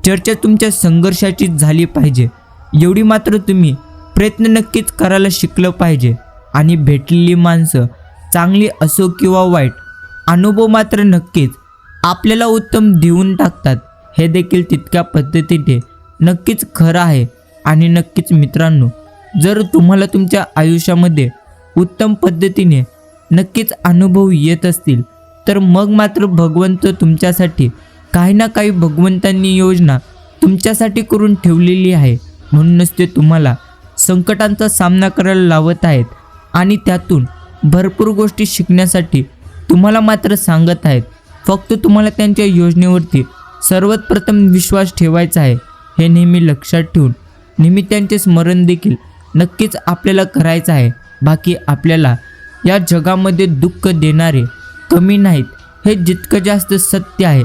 चर्चा तुमच्या संघर्षाची झाली पाहिजे, एवढी मात्र तुम्ही प्रयत्न नक्कीच करायला शिकलं पाहिजे. आणि भेटलेली माणसं चांगली असो किंवा वाईट, अनुभव मात्र नक्कीच आपल्याला उत्तम देऊन टाकतात, हे देखील तितक्या पद्धतीने नक्कीच खरं आहे. आणि नक्कीच मित्रांनो, जर तुम्हाला तुमच्या आयुष्यामध्ये उत्तम पद्धतीने नक्कीच अनुभव येत असतील तर मग मात्र भगवंत तुमच्यासाठी काही ना काही भगवंतांनी योजना तुमच्यासाठी करून ठेवलेली आहे. म्हणूनच ते तुम्हाला संकटांचा सामना करायला लावत आहेत आणि त्यातून भरपूर गोष्टी शिकण्यासाठी तुम्हाला मात्र सांगत आहेत. फक्त तुम्हाला त्यांच्या योजनेवरती सर्वात प्रथम विश्वास ठेवायचा आहे, हे नेहमी लक्षात ठेवून नेहमी त्यांचे स्मरण देखील नक्कीच आपल्याला करायचं आहे. बाकी आपल्याला या जगामध्ये दुःख देणारे कमी नाहीत, हे जितकं जास्त सत्य आहे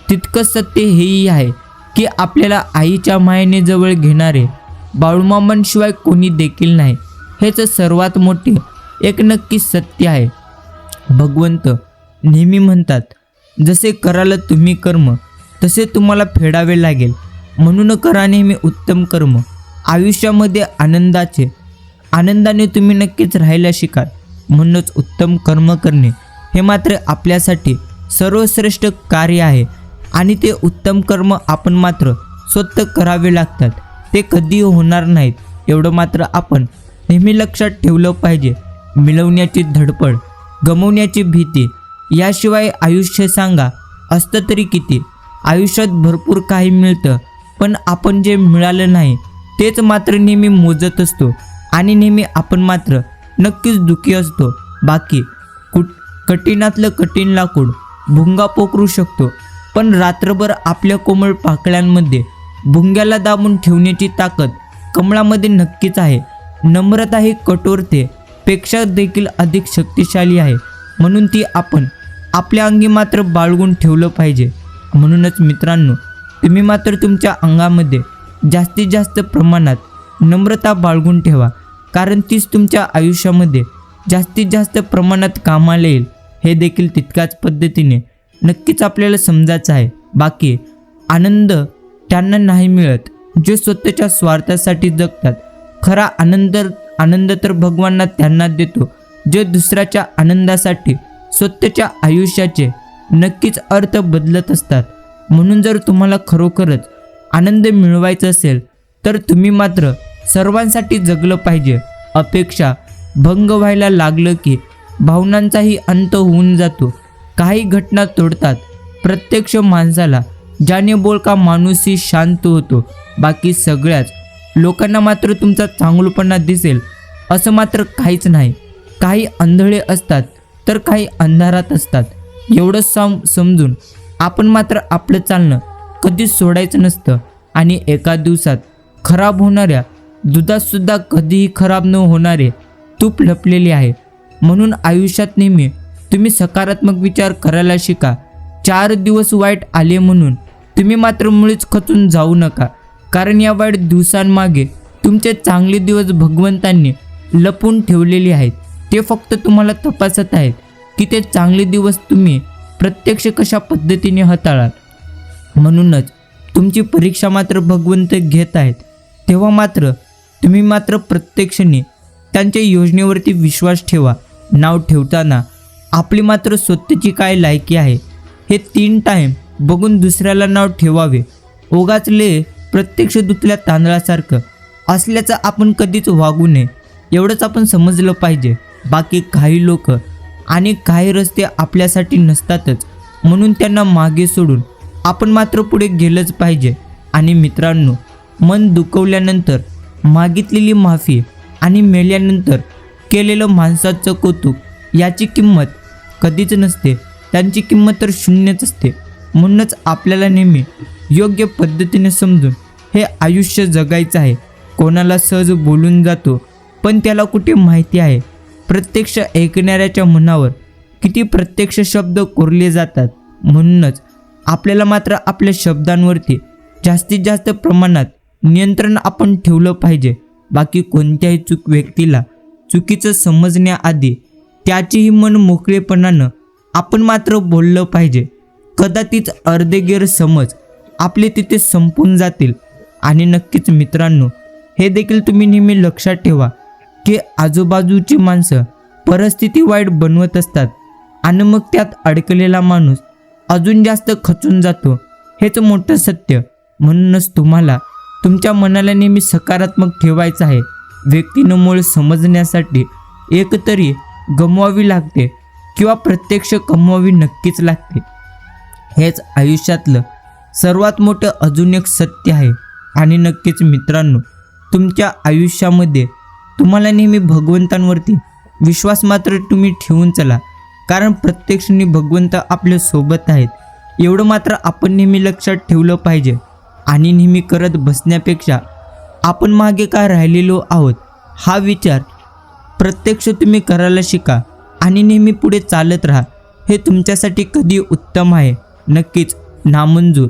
तितकं सत्य हेही आहे की आपल्याला आईच्या मायेने जवळ घेणारे बाळूमामांशिवाय कोणी देखील नाही, हेच सर्वात मोठे एक नक्की सत्य आहे. भगवंत नेहमी म्हणतात, जसे कराल तुम्ही कर्म तसे तुम्हाला फेडावे लागेल, म्हणून करा नेहमी उत्तम कर्म. आयुष्यामध्ये आनंदाने तुम्ही नक्कीच राहायला शिकाल. म्हणूनच उत्तम कर्म करणे हे मात्र आपल्यासाठी सर्वश्रेष्ठ कार्य आहे आणि ते उत्तम कर्म आपण मात्र स्वतः करावे लागतात, ते कधी होणार नाहीत, एवढं मात्र आपण नेहमी लक्षात ठेवलं पाहिजे. मिळवण्याची धडपड, गमवण्याची भीती, याशिवाय आयुष्य सांगा असतं तरी किती. आयुष्यात भरपूर काही मिळतं, पण आपण जे मिळालं नाही तेच मात्र नेहमी मोजत असतो आणि नेहमी आपण मात्र नक्कीच दुःखी असतो. बाकी कठीणातलं कठीण लाकूड भुंगा पोखरू शकतो, पण रात्रभर आपल्या कोमल पाकळ्यांमध्ये भुंग्याला दाबून ठेवण्याची ताकद कमळामध्ये नक्कीच आहे. नम्रता ही कठोरतेपेक्षा देखील अधिक शक्तिशाली आहे, म्हणून ती आपण आपल्या अंगी मात्र बाळगून ठेवलं पाहिजे. म्हणूनच मित्रांनो, तुम्ही मात्र तुमच्या अंगामध्ये जास्तीत जास्त प्रमाणात नम्रता बाळगून ठेवा, कारण तीच तुमच्या आयुष्यामध्ये जास्तीत जास्त प्रमाणात कामाला येईल, हे देखील तितक्याच पद्धतीने नक्कीच आपल्याला समजायचं आहे. बाकी आनंद त्यांना नाही मिळत जे स्वतःच्या स्वार्थासाठी जगतात. खरा आनंद तर भगवानांना त्यांना देतो जे दुसऱ्याच्या आनंदासाठी स्वतःच्या आयुष्याचे नक्कीच अर्थ बदलत असतात. म्हणून जर तुम्हाला खरोखरच आनंद मिळवायचा असेल तर तुम्ही मात्र सर्वांसाठी जगलं पाहिजे. अपेक्षा भंग व्हायला लागलं की भावनांचाही अंत होऊन जातो. काही घटना तोडतात प्रत्यक्ष माणसाला, ज्याने बोलका माणूसही शांत होतो. बाकी सगळ्याच लोकांना मात्र तुमचा चांगलपणा दिसेल असं मात्र काहीच नाही. काही आंधळे असतात तर काही अंधारात असतात, एवढं समजून आपण मात्र आपलं चालणं कधीच सोडायचं नसतं. आणि एका दिवसात खराब होणाऱ्या दुधातसुद्धा कधीही खराब न होणारे तूप लपलेले आहे. म्हणून आयुष्यात नेहमी तुम्ही सकारात्मक विचार करायला शिका. 4 दिवस वाईट आले म्हणून तुम्ही मात्र मुळीच खचून जाऊ नका, कारण या वाईट दिवसांमागे तुमचे चांगले दिवस भगवंतांनी लपून ठेवलेले आहेत. ते फक्त तुम्हाला तपासत आहेत की ते चांगले दिवस तुम्ही प्रत्यक्ष कशा पद्धतीने हाताळाल. म्हणूनच तुमची परीक्षा मात्र भगवंत घेत आहेत, तेव्हा मात्र तुम्ही मात्र प्रत्यक्षाने त्यांच्या योजनेवरती विश्वास ठेवा. नाव ठेवताना आपली मात्र स्वतःची काय लायकी आहे हे 3 टाईम बघून दुसऱ्याला नाव ठेवावे. ओगाचले प्रत्यक्ष धुतल्या तांदळासारखं असल्याचं आपण कधीच वागू नये एवढंच आपण समजलं पाहिजे. बाकी काही लोक आणि काही रस्ते आपल्यासाठी नसतातच, म्हणून त्यांना मागे सोडून आपण मात्र पुढे गेलंच पाहिजे. आणि मित्रांनो, मन दुखवल्यानंतर मागितलेली माफी आणि मेल्यानंतर केलेलं माणसाचं कौतुक याची किंमत कधीच नसते, त्यांची किंमत तर शून्यच असते. म्हणूनच आपल्याला नेहमी योग्य पद्धतीने समजून हे आयुष्य जगायचं आहे. कोणाला सहज बोलून जातो, पण त्याला कुठे माहिती आहे प्रत्यक्ष ऐकणाऱ्याच्या मनावर किती प्रत्यक्ष शब्द कोरले जातात. म्हणूनच आपल्याला मात्र आपल्या शब्दांवरती जास्तीत जास्त प्रमाणात नियंत्रण आपण ठेवलं पाहिजे. बाकी कोणत्याही व्यक्तीला चुकीचं समजण्याआधी त्याचीही मन मोकळेपणानं आपण मात्र बोललं पाहिजे. कदाचित अर्धे गैरसमज आपले तिथे संपून जातील. आणि नक्कीच मित्रांनो, हे देखील तुम्ही नेहमी लक्षात ठेवा की आजूबाजूची माणसं परिस्थिती वाईट बनवत असतात आणि मग त्यात अडकलेला माणूस अजून जास्त खचून जातो. हेच मोठं सत्य. म्हणूनच तुम्हाला तुमच्या मनाला नेहमी सकारात्मक ठेवायचं आहे. व्यक्तीनं मूळ समजण्यासाठी एकतरी गमवावी लागते किंवा प्रत्यक्ष कमवावी नक्कीच लागते. हेच आयुष्यातलं सर्वात मोठं अजून एक सत्य आहे. आणि नक्कीच मित्रांनो, तुमच्या आयुष्यामध्ये तुम्हाला नेहमी भगवंतांवरती विश्वास मात्र तुम्ही ठेवून चला, कारण प्रत्यक्षाने भगवंत आपल्या सोबत आहेत एवढं मात्र आपण नेहमी लक्षात ठेवलं पाहिजे. आणि नेहमी करत बसण्यापेक्षा आपण मागे का राहिलेलो आहोत हा विचार प्रत्यक्ष तुम्ही करायला शिका आणि नेहमी पुढे चालत राहा. हे तुमच्यासाठी कधी उत्तम आहे. नक्कीच नामंजूर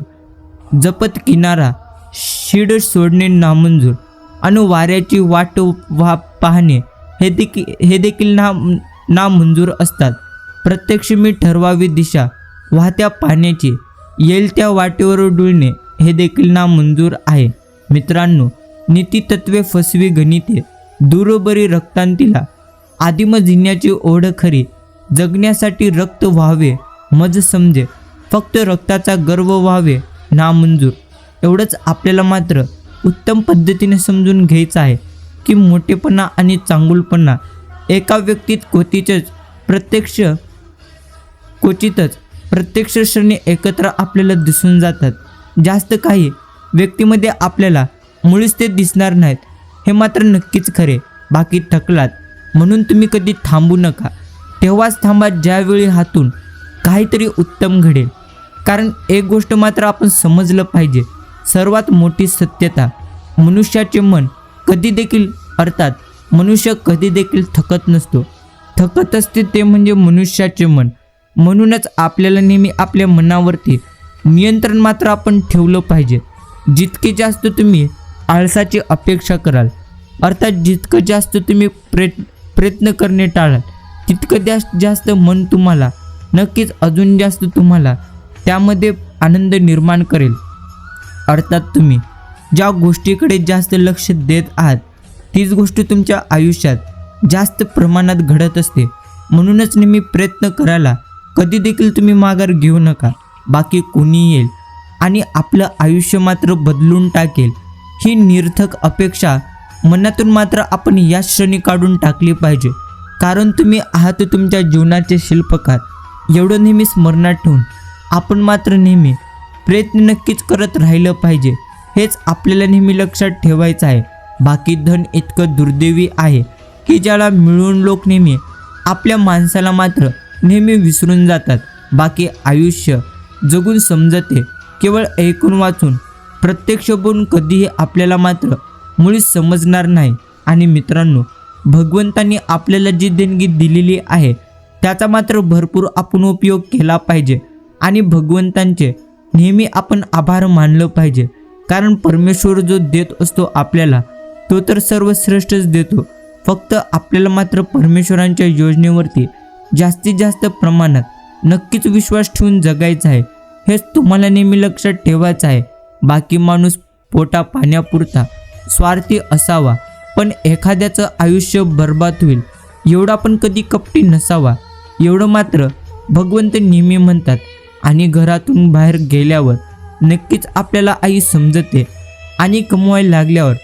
जपत किनारा शिड सोडणे नामंजूर आणि वाऱ्याची वाट पाहणे हे देखील नामंजूर असतात. प्रत्यक्ष मी ठरवावी दिशा वाहत्या पाण्याची, येईल त्या वाटेवर डुलणे हे देखील नामंजूर आहे. मित्रांनो, नीतितत्वे फसवी गणिते दूरबरी रक्तांतीला आदिम जिन्याची ओढ खरी, जगण्यासाठी रक्त व्हावे मज समजे, फक्त रक्ताचा गर्व व्हावे नामंजूर. एवढंच आपल्याला मात्र उत्तम पद्धतीने समजून घ्यायचं आहे की मोठेपणा आणि चांगुलपणा एका व्यक्तीत क्वचितच प्रत्यक्ष क्षणी एकत्र आपल्याला दिसून जातात. जास्त काही व्यक्तीमध्ये आपल्याला मुळीच ते दिसणार नाहीत, हे मात्र नक्कीच खरे. बाकी थकलात म्हणून तुम्ही कधी थांबू नका. तेव्हाच थांबा ज्यावेळी हातून काहीतरी उत्तम घडेल. कारण एक गोष्ट मात्र आपण समजलं पाहिजे, सर्वात मोठी सत्यता मनुष्याचे मन कधी देखील मनुष्य कधी देखील थकत नसतो. थकत असते ते म्हणजे मनुष्याचे मन. म्हणूनच आपल्याला नेहमी आपल्या मनावरती नियंत्रण मात्र आपण ठेवलं पाहिजे. जितके जास्त तुम्ही आळसाची अपेक्षा कराल, अर्थात जितकं जास्त तुम्ही प्रयत्न करणे टाळाल, तितकं जास्त मन तुम्हाला नक्कीच अजून जास्त तुम्हाला त्यामध्ये आनंद निर्माण करेल. अर्थात तुम्ही ज्या गोष्टीकडे जास्त लक्ष देत आहात तीच गोष्ट तुमच्या आयुष्यात जास्त प्रमाणात घडत असते. म्हणूनच नेहमी प्रयत्न करायला कधी देखील तुम्ही माघार घेऊ नका. बाकी कोणी येईल आणि आपलं आयुष्य मात्र बदलून टाकेल ही निरर्थक अपेक्षा मनातून मात्र आपण या क्षणी काढून टाकली पाहिजे. कारण तुम्ही आहात तुमच्या जीवनाचे शिल्पकार. एवढं नेहमी स्मरणात ठेवून आपण मात्र नेहमी प्रयत्न नक्कीच करत राहिलं पाहिजे. हेच आपल्याला नेहमी लक्षात ठेवायचं आहे. बाकी धन इतकं दुर्दैवी आहे की ज्याला मिळून लोक नेहमी आपल्या माणसाला मात्र नेहमी विसरून जातात. बाकी आयुष्य जगून समजते केवळ ऐकून वाचून, प्रत्यक्ष बोलून कधीही आपल्याला मात्र मुळीच समजणार नाही. आणि मित्रांनो, भगवंतांनी आपल्याला जी देणगी दिलेली आहे त्याचा मात्र भरपूर आपण उपयोग केला पाहिजे. आणि भगवंतांचे नेहमी आपण आभार मानलं पाहिजे. कारण परमेश्वर जो देत असतो आपल्याला तो तर सर्वश्रेष्ठच देतो. फक्त आपल्याला मात्र परमेश्वरांच्या योजनेवरती जास्तीत जास्त प्रमाणात नक्कीच विश्वास ठेवून जगायचा आहे. हेच तुम्हाला नेहमी लक्षात ठेवायचं आहे. बाकी माणूस पोटा पाण्यापुरता स्वार्थी असावा पण एखाद्याचं आयुष्य बर्बाद होईल एवढा पण कधी कपटी नसावा, एवढं मात्र भगवंत नेहमी म्हणतात. आणि घरातून बाहेर गेल्यावर नक्कीच आपल्याला आई समजते आणि कमवायला लागल्यावर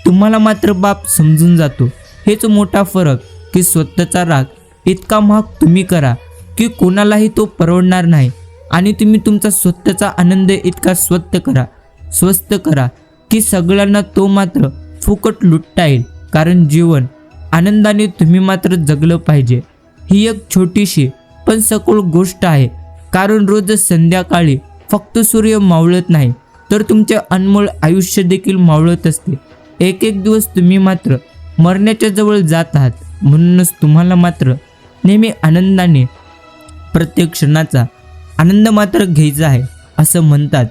तुम्हाला मात्र बाप समजून जातो. हेच मोठा फरक की स्वतःचा राग इतका महाग तुम्ही करा की कोणालाही तो परवडणार नाही, आणि तुम्ही तुमचा स्वतःचा आनंद इतका स्वस्त करा की सगळ्यांना तो मात्र फुकट लुटता येईल. कारण जीवन आनंदाने तुम्ही मात्र जगलं पाहिजे. ही एक छोटीशी पण सखोल गोष्ट आहे, कारण रोज संध्याकाळी फक्त सूर्य मावळत नाही तर तुमचे अनमोल आयुष्य देखील मावळत असते. एक एक दिवस तुम्ही मात्र मरण्याच्या जवळ जात आहात. म्हणूनच तुम्हाला मात्र नेहमी आनंदाने प्रत्येक क्षणाचा आनंद मात्र घ्यायचा आहे. असं म्हणतात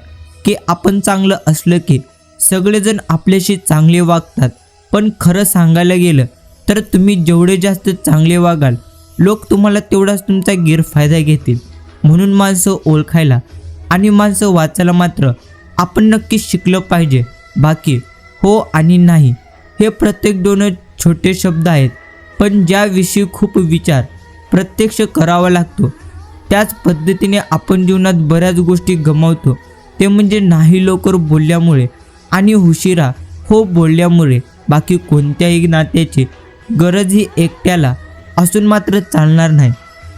की आपण चांगलं असलं की सगळेजण आपल्याशी चांगले वागतात, पण खरं सांगायला गेलं तर तुम्ही जेवढे जास्त चांगले वागाल लोक तुम्हाला तेवढाच तुमचा गैरफायदा घेतील. म्हणून माणसं ओळखायला आणि माणसं वाचायला मात्र आपण नक्की शिकलं पाहिजे. बाकी हो आणि नाही हे प्रत्येक दोन छोटे शब्द आहेत, पण ज्याविषयी खूप विचार प्रत्यक्ष करावा लागतो. त्याच पद्धतीने आपण जीवनात बऱ्याच गोष्टी गमावतो, ते म्हणजे नाही लवकर बोलल्यामुळे आणि उशिरा हो बोलल्यामुळे. बाकी कोणत्याही नात्याची गरज ही एकट्याला असून मात्र चालणार नाही,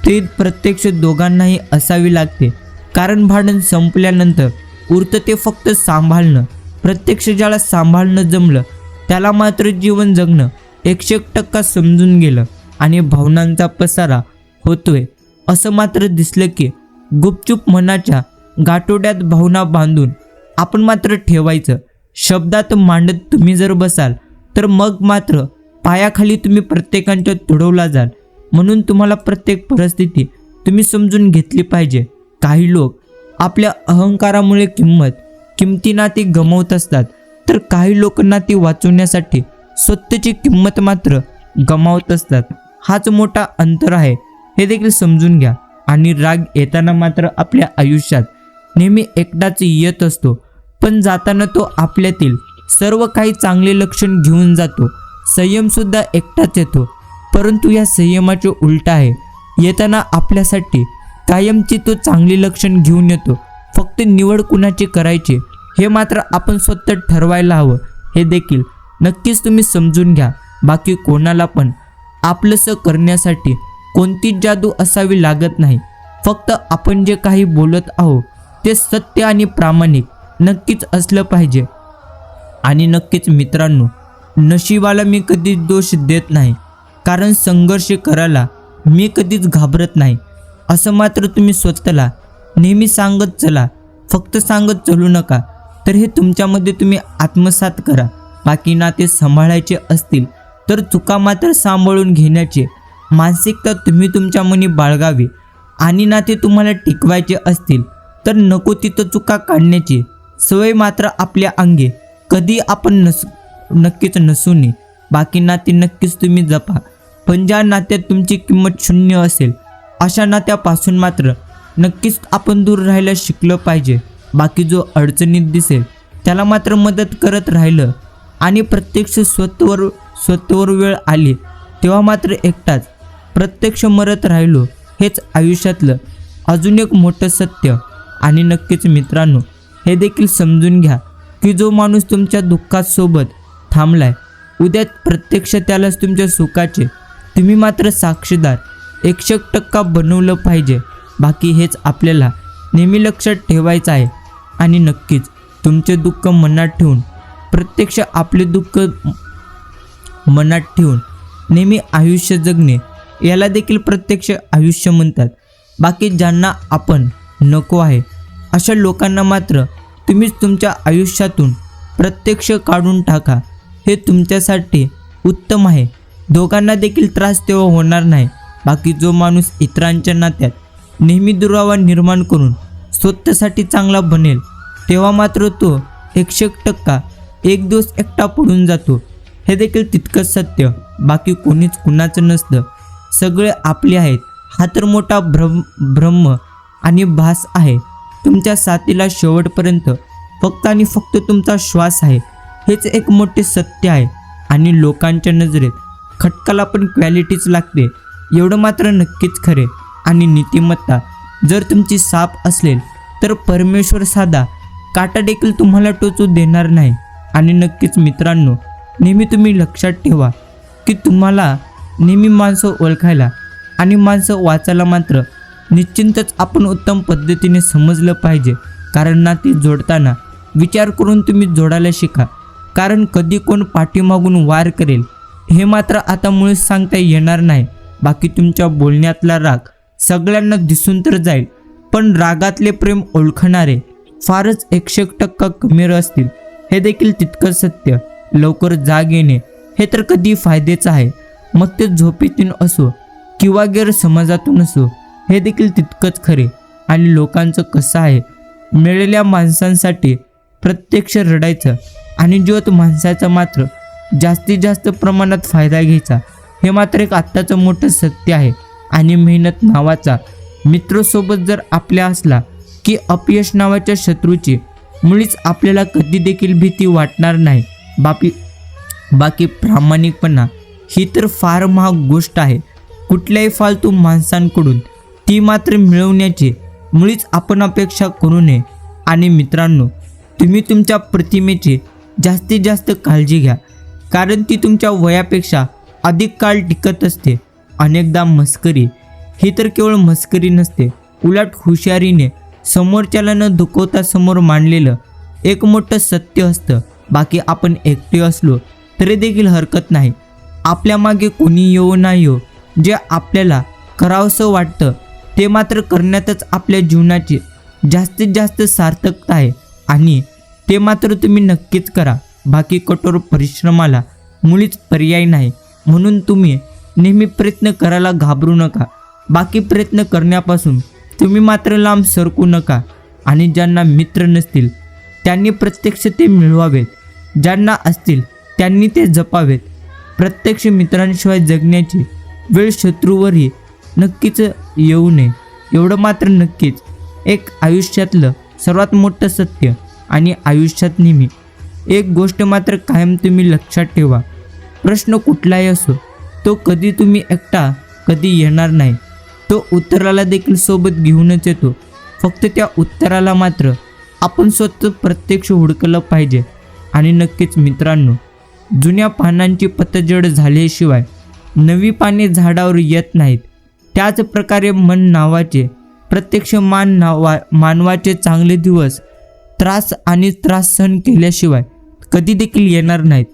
ते प्रत्यक्ष दोघांनाही असावी लागते. कारण भांडण संपल्यानंतर उरतं ते फक्त सांभाळणं. प्रत्यक्ष ज्याला सांभाळणं जमलं त्याला मात्र जीवन जगणं 100% समजून गेलं आणि भावनांचा पसारा होतोय असं मात्र दिसलं की गुपचूप मनाच्या गाठोड्यात भावना बांधून आपण मात्र ठेवायचं. शब्दात मांडत तुम्ही जर बसाल तर मग मात्र पायाखाली तुम्ही प्रत्येकांच्या तुडवला जाल. म्हणून तुम्हाला प्रत्येक परिस्थिती तुम्ही समजून घेतली पाहिजे. काही लोक आपल्या अहंकारामुळे किमती नाती गमावत असतात, तर काही लोक नाती वाचवण्यासाठी स्वतःची किंमत मात्र गमावत असतात. हाच मोठा अंतर आहे, हे देखील समजून घ्या. आणि राग येताना मात्र आपल्या आयुष्यात नेहमी एकटाच येत असतो, पण जाताना तो आपल्यातील सर्व काही चांगले लक्षण घेऊन जातो. संयमसुद्धा एकटाच येतो, परंतु या संयमाचे उलट आहे. येताना आपल्यासाठी कायमची तो चांगले लक्षण घेऊन येतो. फक्त निवड कुणाची करायची हे मात्र आपण स्वतः ठरवायला हवं, हे देखील नक्कीच तुम्ही समजून घ्या. बाकी कोणाला पण आपलंसं करण्यासाठी कोणतीच जादू असावी लागत नाही. फक्त आपण जे काही बोलत आहोत ते सत्य आणि प्रामाणिक नक्कीच असलं पाहिजे. आणि नक्कीच मित्रांनो, नशिबाला मी कधीच दोष देत नाही, कारण संघर्ष करायला मी कधीच घाबरत नाही असं मात्र तुम्ही स्वतःला नेहमी सांगत चला. फक्त सांगत चलू नका, तर हे तुमच्यामध्ये तुम्ही आत्मसात करा. बाकी नाते सांभाळायचे असतील तर चुका मात्र सांभाळून घेण्याची मानसिकता तुम्ही तुमच्या मनी बाळगावी. आणि नाते तुम्हाला टिकवायचे असतील तर नको तिथं चुका काढण्याची सवय मात्र आपल्या अंगी कधी आपण नक्कीच नसू नये. बाकी नाते नक्कीच तुम्ही जपा, पण ज्या नात्यात तुमची किंमत शून्य असेल अशा नात्यापासून मात्र नक्कीच आपण दूर राहायला शिकलं पाहिजे. बाकी जो अडचणीत दिसेल त्याला मात्र मदत करत राहिलं आणि प्रत्यक्ष स्वतःवर वेळ आली तेव्हा मात्र एकटाच प्रत्यक्ष मरत राहिलो, हेच आयुष्यातलं अजून एक मोठं सत्य. आणि नक्कीच मित्रांनो, हे देखील समजून घ्या की जो माणूस तुमच्या दुःखात सोबत थांबलाय, उद्या प्रत्यक्ष त्यालाच तुमच्या सुखाचे तुम्ही मात्र साक्षीदार 100% बनवलं पाहिजे. बाकी हेच आपल्याला नेहमी लक्षात ठेवायचं आहे. आणि नक्कीच तुमचे दुःख मनात ठेवून, प्रत्यक्ष आपले दुःख मनात ठेवून नेहमी आयुष्य जगणे याला देखील प्रत्यक्ष आयुष्य म्हणतात. बाकी ज्यांना आपण नको आहे अशा लोकांना मात्र तुम्हीच तुमच्या आयुष्यातून प्रत्यक्ष काढून टाका, हे तुमच्यासाठी उत्तम आहे. दोघांना देखील त्रास तेव्हा होणार नाही. बाकी जो माणूस इतरांच्या नात्यात नेहमी दुरावा निर्माण करून स्वतःसाठी चांगला बनेल तेव्हा मात्र तो 100% एक दिवस एकटा पडून जातो, हे देखील तितकंच सत्य. बाकी कोणीच कुणाचं नसतं, सगळे आपले आहेत. हा तर मोठा भ्रम आणि भास आहे. तुमच्या साथीला शेवटपर्यंत फक्त आणि फक्त तुमचा श्वास आहे, हेच एक मोठे सत्य आहे. आणि लोकांच्या नजरेत खटकाला पण क्वालिटीच लागते एवढं मात्र नक्कीच खरे. आणि नीतिमत्ता जर तुमची साफ असेल तर परमेश्वर साधा काटा देखील तुम्हाला टोचू देणार नाही. आणि नक्कीच मित्रांनो, नेहमी तुम्ही लक्षात ठेवा की तुम्हाला नेहमी माणसं ओळखायला आणि माणसं वाचायला मात्र निश्चितच आपण उत्तम पद्धतीने समजलं पाहिजे. कारण नाती जोडताना विचार करून तुम्ही जोडायला शिका. कारण कधी कोण पाठीमागून वार करेल हे मात्र आता मुळीच सांगता येणार नाही. बाकी तुमच्या बोलण्यातला राग सगळ्यांना दिसून तर जाईल, पण रागातले प्रेम ओळखणारे फारच 100% कमी असतील हे देखील तितकंच सत्य. लवकर जाग येणे हे तर कधी फायद्याचं आहे, मग ते झोपेतून असो किंवा गैरसमजातून असो, हे देखील तितकंच खरे. आणि लोकांचं कसं आहे, मिळालेल्या माणसांसाठी प्रत्यक्ष रडायचं आणि ज्योत माणसाचा मात्र जास्तीत जास्त प्रमाणात फायदा घ्यायचा, हे मात्र एक आत्ताचं मोठं सत्य आहे. आणि मेहनत नावाचा मित्रसोबत जर आपल्या असला की अपयश नावाच्या शत्रूची मुळीच आपल्याला कधी देखील भीती वाटणार नाही. बाकी प्रामाणिकपणा ही तर फार महाग गोष्ट आहे. कुठल्याही फालतू माणसांकडून ती मात्र मिळवण्याची मुळीच आपण अपेक्षा करू नये. आणि मित्रांनो, तुम्ही तुमच्या प्रतिमेची जास्तीत जास्त काळजी घ्या, कारण ती तुमच्या वयापेक्षा अधिक काळ टिकत असते. अनेकदा मस्करी ही तर केवळ मस्करी नसते, उलट हुशारीने समोरच्याला न दुखवता समोर मांडलेलं एक मोठं सत्य असतं. बाकी आपण एकटे असलो तरी देखील हरकत नाही. आपल्या मागे कोणी येऊ ना येऊ, जे आपल्याला करावंसं वाटतं ते मात्र करण्यातच आपल्या जीवनाची जास्तीत जास्त सार्थकता आहे. आणि ते मात्र तुम्ही नक्कीच करा. बाकी कठोर परिश्रमाला मुळीच पर्याय नाही, म्हणून तुम्ही नेहमी प्रयत्न करायला घाबरू नका. बाकी प्रयत्न करण्यापासून तुम्ही मात्र लांब सरकू नका. आणि ज्यांना मित्र नसतील त्यांनी प्रत्यक्ष ते मिळवावेत, ज्यांना असतील त्यांनी ते जपावेत. प्रत्यक्ष मित्रांशिवाय जगण्याची वेळ शत्रूवरही नक्कीच येऊ नये, एवढं मात्र नक्कीच. एक आयुष्यातलं सर्वात मोठं सत्य. आणि आयुष्यात नेहमी एक गोष्ट मात्र कायम तुम्ही लक्षात ठेवा, प्रश्न कुठलाही असो तो कधी तुम्ही एकटा कधी येणार नाही, तो उत्तराला देखील सोबत घेऊनच येतो. फक्त त्या उत्तराला मात्र आपण स्वतः प्रत्यक्ष हुडकलं पाहिजे. आणि नक्कीच मित्रांनो, जुन्या पानांची पतझड झाल्याशिवाय नवी पाने झाडावर येत नाहीत. त्याच प्रकारे मन नावाचे प्रत्यक्ष मानवाचे चांगले दिवस त्रास सहन केल्याशिवाय कधी देखील येणार नाहीत.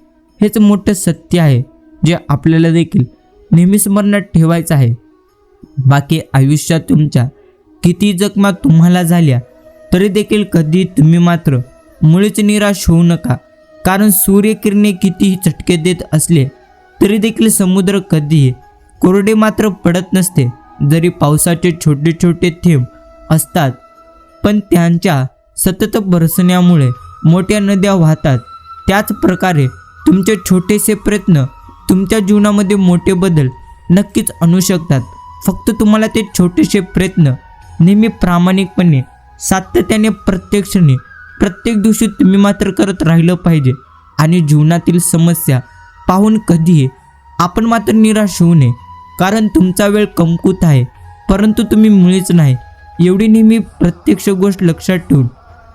हेच मोठं सत्य आहे जे आपल्याला देखील नेहमी स्मरणात ठेवायचं आहे. बाकी आयुष्यात तुमच्या किती जखमा तुम्हाला झाल्या तरी देखील कधी तुम्ही मात्र मुळीच निराश होऊ नका. कारण सूर्यकिरणे कितीही चटके देत असले तरी देखील समुद्र कधीही कोरडे मात्र पडत नसते. जरी पावसाचे छोटे छोटे थेंब असतात, पण त्यांच्या सतत बरसण्यामुळे मोठ्या नद्या वाहतात. त्याच प्रकारे तुमचे छोटेसे प्रयत्न तुमच्या जीवनामध्ये मोठे बदल नक्कीच आणू शकतात. फक्त तुम्हाला ते छोटेसे प्रयत्न नेहमी प्रामाणिकपणे सातत्याने प्रत्येक दिवशी तुम्ही मात्र करत राहिलं पाहिजे. आणि जीवनातील समस्या पाहून कधीही आपण मात्र निराश होऊ नये, कारण तुमचा वेळ कमकुत आहे, परंतु तुम्ही मुळीच नाही. एवढी नेहमी प्रत्यक्ष गोष्ट लक्षात ठेवून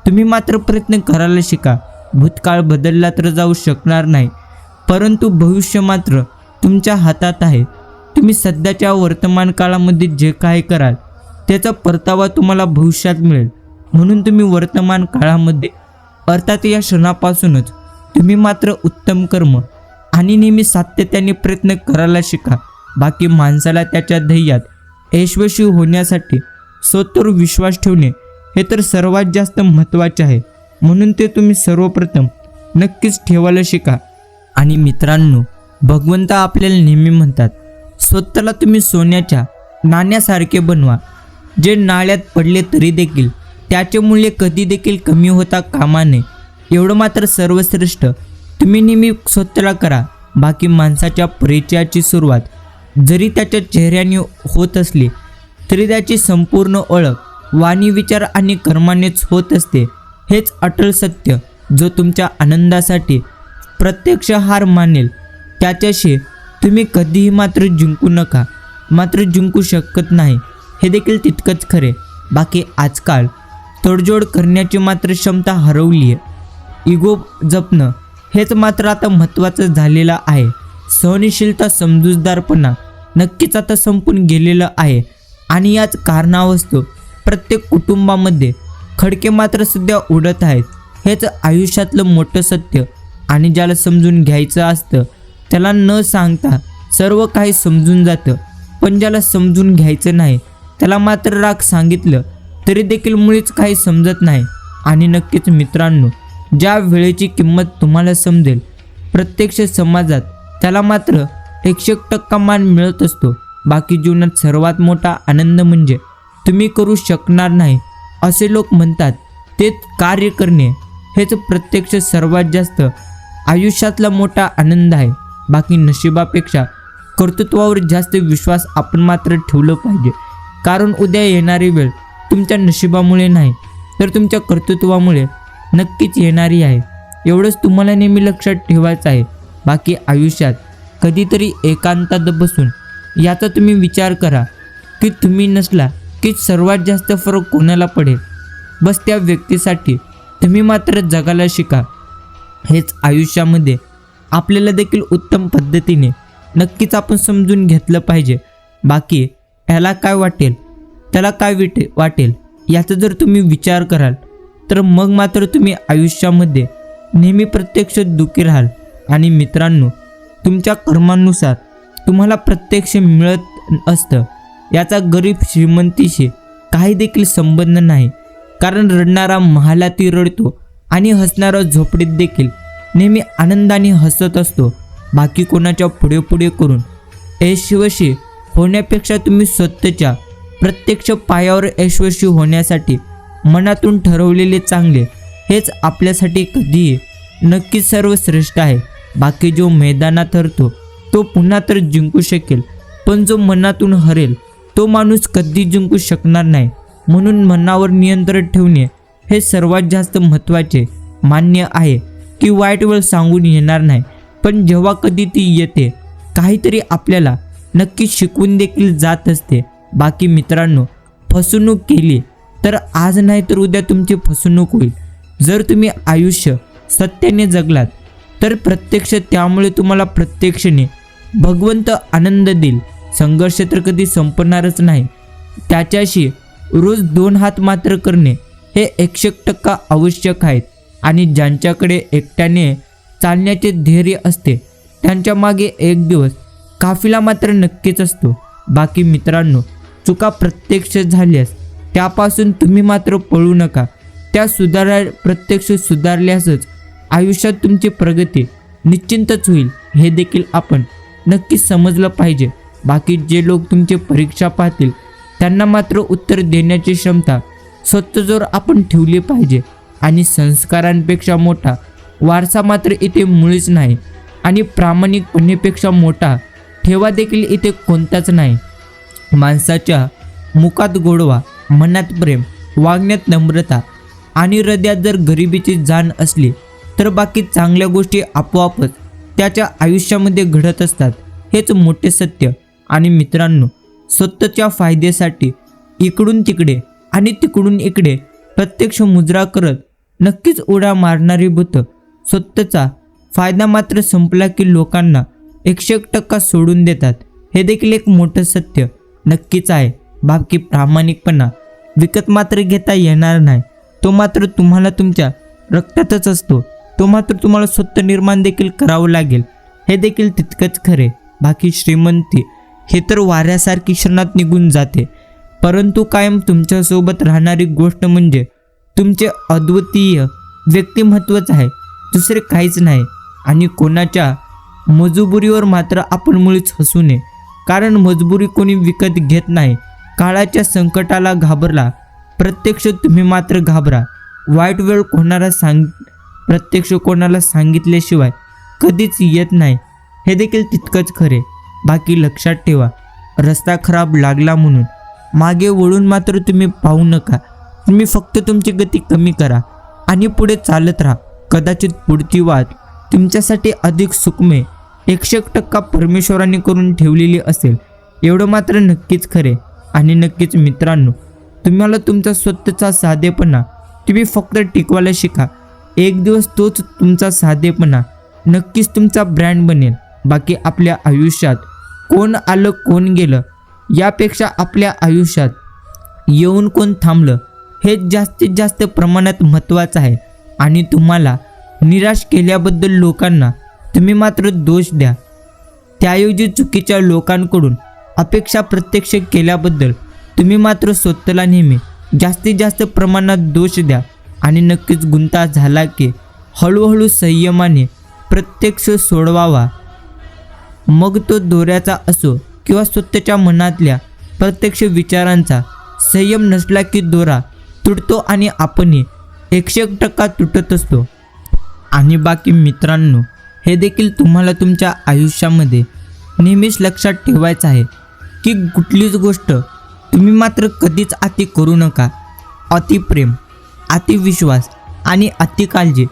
तुम्ही मात्र प्रयत्न करायला शिका. भूतकाळ बदलला तर जाऊ शकणार नाही, परंतु भविष्य मात्र तुमच्या हातात आहे. तुम्ही सध्याच्या वर्तमान काळामध्ये जे काही कराल त्याचा परतावा तुम्हाला भविष्यात मिळेल. म्हणून तुम्ही वर्तमान काळामध्ये अर्थात या क्षणापासूनच तुम्ही मात्र उत्तम कर्म आणि नेहमी सातत्याने प्रयत्न करायला शिका. बाकी माणसाला त्याच्या ध्येयात यशस्वी होण्यासाठी स्वतःवर विश्वास ठेवणे हे तर सर्वात जास्त महत्त्वाचे आहे. म्हणून ते तुम्ही सर्वप्रथम नक्कीच ठेवायला शिका. आणि मित्रांनो, भगवंत आपल्याला नेहमी म्हणतात, स्वतःला तुम्ही सोन्याच्या नाण्यासारखे बनवा, जे नाळ्यात पडले तरी देखील त्याचे मूल्य कधी देखील कमी होता कामा नये. एवढं मात्र सर्वश्रेष्ठ तुम्ही नेहमी स्वतःला करा. बाकी माणसाच्या परिचयाची सुरुवात जरी त्याच्या चेहऱ्याने होत असली तरी त्याची संपूर्ण ओळख वाणी, विचार आणि कर्मानेच होत असते. हेच अटल सत्य जो तुमच्या आनंदासाठी प्रत्यक्ष हार मानेल त्याच्याशी तुम्ही कधीही मात्र जिंकू नका, मात्र जिंकू शकत नाही हे देखील तितकंच खरे. बाकी आजकाल तडजोड करण्याची मात्र क्षमता हरवली आहे. इगो जपणं हेच मात्र आता महत्त्वाचं झालेलं आहे. सहनशीलता, समजूतदारपणा नक्कीच आता संपून गेलेलं आहे आणि याच कारणावस्तव प्रत्येक कुटुंबामध्ये खडके मात्र सध्या उडत आहेत. हेच आयुष्यातलं मोठं सत्य. आणि ज्याला समजून घ्यायचं असतं त्याला न सांगता सर्व काही समजून जातं, पण ज्याला समजून घ्यायचं नाही त्याला मात्र राग सांगितलं तरी देखील मुळीच काही समजत नाही. आणि नक्कीच मित्रांनो, ज्या वेळेची किंमत तुम्हाला समजेल प्रत्यक्ष समाजात त्याला मात्र 100% मान मिळत असतो. बाकी जीवनात सर्वात मोठा आनंद म्हणजे तुम्ही करू शकणार नाही असे लोक म्हणतात तेच कार्य करणे हेच प्रत्यक्ष सर्वात जास्त आयुष्यातला मोठा आनंद आहे. बाकी नशिबापेक्षा कर्तृत्वावर जास्त विश्वास आपण मात्र ठेवलं पाहिजे, कारण उद्या येणारी वेळ तुमच्या नशिबामुळे नाही तर तुमच्या कर्तृत्वामुळे नक्कीच येणारी आहे. एवढंच तुम्हाला नेहमी लक्षात ठेवायचं आहे. बाकी आयुष्यात कधीतरी एकांतात बसून याचा तुम्ही विचार करा की तुम्ही नसला की सर्वात जास्त फरक कोणाला पडेल. बस त्या व्यक्तीसाठी तुम्ही मात्र जगायला शिका. हेच आयुष्यामध्ये आपल्याला देखील उत्तम पद्धतीने नक्कीच आपण समजून घेतलं पाहिजे. बाकी ह्याला काय वाटेल त्याला काय वाटेल याचा जर तुम्ही विचार कराल तर मग मात्र तुम्ही आयुष्यामध्ये नेहमी प्रत्यक्ष दुःखी राहाल. आणि मित्रांनो, तुमच्या कर्मानुसार तुम्हाला प्रत्यक्ष मिळत असतं. याचा गरीब श्रीमंतीशी काही देखील संबंध नाही, कारण रडणारा महालातही रडतो आणि हसणारा झोपडीत देखील नेहमी आनंदाने हसत असतो. बाकी कोणाच्या पुढे पुढे करून यशस्वी होण्यापेक्षा तुम्ही स्वतःच्या प्रत्यक्ष पायावर यशस्वी होण्यासाठी मनातून ठरवलेले चांगले हेच आपल्यासाठी कधीही नक्कीच सर्वश्रेष्ठ आहे. बाकी जो मैदानात हरतो तो पुन्हा तर जिंकू शकेल, पण जो मनातून हरेल तो माणूस कधी जिंकू शकणार नाही. म्हणून मनावर नियंत्रण ठेवणे हे सर्वात जास्त महत्त्वाचे. मान्य आहे की वाईट वेळ सांगून येणार नाही, पण जेव्हा कधी ती येते काहीतरी आपल्याला नक्की शिकवून देखील जात असते. बाकी मित्रांनो, फसवणूक केली तर आज नाही तर उद्या तुमची फसवणूक होईल. जर तुम्ही आयुष्य सत्याने जगलात तर प्रत्यक्ष त्यामुळे तुम्हाला प्रत्यक्षाने भगवंत आनंद देईल. संघर्ष तर कधी संपणारच नाही. त्याच्याशी रोज 2 हात मात्र करणे हे 100% आवश्यक आहेत. आणि ज्यांच्याकडे एकट्याने चालण्याचे धैर्य असते त्यांच्या मागे एक दिवस काफिला मात्र नक्कीच असतो. बाकी मित्रांनो, चुका प्रत्यक्ष झाल्यास त्यापासून तुम्ही मात्र पळू नका. त्या प्रत्यक्ष सुधारल्यासच आयुष्यात तुमची प्रगती निश्चितच होईल हे देखील आपण नक्कीच समजलं पाहिजे. बाकी जे लोक तुमची परीक्षा पाहतील त्यांना मात्र उत्तर देण्याची क्षमता स्वतःजवळ आपण ठेवली पाहिजे. आणि संस्कारांपेक्षा मोठा वारसा मात्र इथे मुळीच नाही, आणि प्रामाणिकपणेपेक्षा मोठा ठेवा देखील इथे कोणताच नाही. माणसाच्या मुखात गोडवा, मनात प्रेम, वागण्यात नम्रता आणि हृदयात जर गरिबीची जाण असली तर बाकी चांगल्या गोष्टी आपोआपच त्याच्या आयुष्यामध्ये घडत असतात. हेच मोठे सत्य. आणि मित्रांनो, स्वतःच्या फायद्यासाठी इकडून तिकडे आणि तिकडून इकडे प्रत्यक्ष मुजरा करत नक्कीच उड्या मारणारी भूतं स्वतःचा फायदा मात्र संपला की लोकांना 100% सोडून देतात. हे देखील एक मोठं सत्य नक्कीच आहे. बाकी प्रामाणिकपणा विकत मात्र घेता येणार नाही. तो मात्र तुम्हाला तुमच्या रक्तातच असतो. तो मात्र तुम्हाला स्वतः निर्माण देखील करावं लागेल. हे देखील तितकंच खरे. बाकी श्रीमंती हे तर वाऱ्यासारखी क्षणात निघून जाते, परंतु कायम तुमच्यासोबत राहणारी गोष्ट म्हणजे तुमचे अद्वितीय व्यक्तिमत्वच आहे, दुसरे काहीच नाही. आणि कोणाच्या मजबुरीवर मात्र आपण मुळीच हसू नये, कारण मजबुरी कोणी विकत घेत नाही. काळाच्या संकटाला घाबरला प्रत्यक्ष तुम्ही मात्र घाबरा. वाईट वेळ प्रत्यक्ष कोणाला सांगितल्याशिवाय कधीच येत नाही. हे देखील तितकंच खरे. बाकी लक्षात ठेवा, रस्ता खराब लागला म्हणून मागे वळून मात्र तुम्ही पाहू नका. तुम्ही फक्त तुमची गती कमी करा आणि पुढे चालत राहा. कदाचित पुढची वाट तुमच्यासाठी अधिक सुखमय 100% परमेश्वराने करून ठेवलेली असेल एवढं मात्र नक्कीच खरे. आणि नक्कीच मित्रांनो, तुम्हाला तुमचा स्वतःचा साधेपणा तुम्ही फक्त टिकवायला शिका. एक दिवस तोच तुमचा साधेपणा नक्कीच तुमचा ब्रँड बनेल. बाकी आपल्या आयुष्यात कोण आलं कोण गेलं यापेक्षा आपल्या आयुष्यात येऊन कोण थांबलं हे जास्तीत जास्त प्रमाणात महत्त्वाचं आहे. आणि तुम्हाला निराश केल्याबद्दल लोकांना तुम्ही मात्र दोष द्या, त्याऐवजी चुकीच्या लोकांकडून अपेक्षा प्रत्यक्ष केल्याबद्दल तुम्ही मात्र स्वतःला नेहमी जास्तीत जास्त प्रमाणात दोष द्या. आणि नक्कीच गुंता झाला की हळूहळू संयमाने प्रत्यक्ष सोडवावा. मग तो दोऱ्याचा असो किंवा स्वतःच्या मनातल्या प्रत्यक्ष विचारांचा. संयम नसला की दोरा तुटतो आणि आपणही 100% तुटत असतो. आणि बाकी मित्रांनो, हे देखील तुम्हाला तुमच्या आयुष्यामध्ये नेहमीच लक्षात ठेवायचं आहे की कुठलीच गोष्ट तुम्ही मात्र कधीच अति करू नका. अतिप्रेम, अतिविश्वास आणि अति काळजी,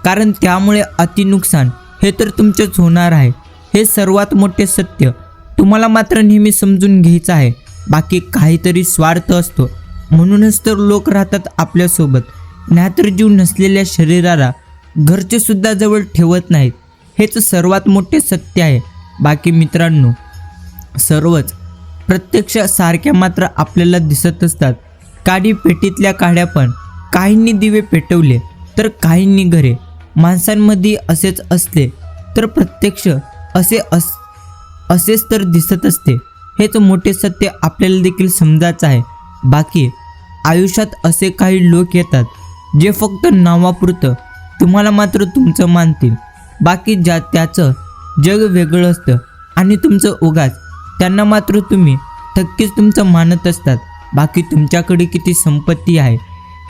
कारण त्यामुळे अति नुकसान हे तर तुमचेच होणार आहे. हे सर्वात मोठे सत्य तुम्हाला मात्र नेहमी समजून घ्यायचं आहे. बाकी काहीतरी स्वार्थ असतो म्हणूनच तर लोक राहतात आपल्यासोबत, नाहीतर जीव नसलेल्या शरीराला घरचे सुद्धा जवळ ठेवत नाहीत. हेच सर्वात मोठे सत्य आहे. बाकी मित्रांनो, सर्वच प्रत्यक्ष सारख्या मात्र आपल्याला दिसत असतात. काडी पेटीतल्या काड्या पण काहींनी दिवे पेटवले तर काहींनी घरे. माणसांमध्ये असेच असले तर प्रत्यक्ष असेच तर दिसत असते. हेच मोठे सत्य आपल्याला देखील समजायचं आहे. बाकी आयुष्यात असे काही लोक येतात जे फक्त नावापुरतं तुम्हाला मात्र तुमचं मानतील. बाकी त्याचं जग वेगळं असतं आणि तुमचं उगाच त्यांना मात्र तुम्ही नक्कीच तुमचं मानत असतात. बाकी तुमच्याकडे किती संपत्ती आहे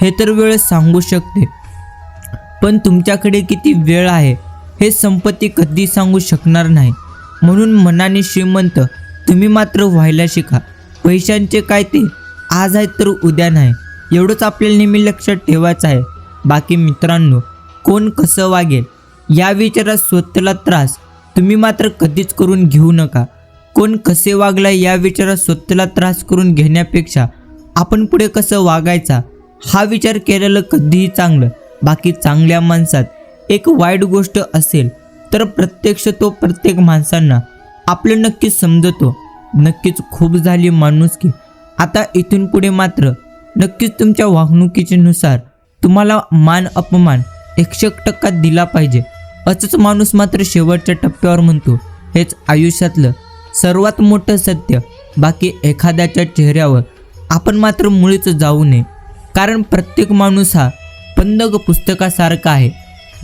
हे तर वेळ सांगू शकते, पण तुमच्याकडे किती वेळ आहे हे संपत्ती कधी सांगू शकणार नाही. म्हणून मनाने श्रीमंत तुम्ही मात्र व्हायला शिका. पैशांचे काय ते आज आहेत तर उद्या नाही, एवढंच आपल्याला नेहमी लक्षात ठेवायचं आहे. बाकी मित्रांनो, कोण कसं वागेल या विचारात स्वतःला त्रास तुम्ही मात्र कधीच करून घेऊ नका. कोण कसे वागला या विचारात स्वतःला त्रास करून घेण्यापेक्षा आपण पुढे कसं वागायचा हा विचार केलेलं कधीही चांगलं. बाकी चांगल्या माणसात एक वाईट गोष्ट असेल तर प्रत्यक्ष तो प्रत्येक माणसांना आपलं नक्कीच समजतो. नक्कीच खूप झाली माणुसकी. आता इथून पुढे मात्र नक्कीच तुमच्या वागणुकीनुसार तुम्हाला मान अपमान 100% दिला पाहिजे. असंच माणूस मात्र शेवटच्या टप्प्यावर म्हणतो. हेच आयुष्यातलं सर्वात मोठं सत्य. बाकी एखाद्याच्या चेहऱ्यावर आपण मात्र मुळीच जाऊ नये, कारण प्रत्येक माणूस हा बंद पुस्तकासारखा आहे,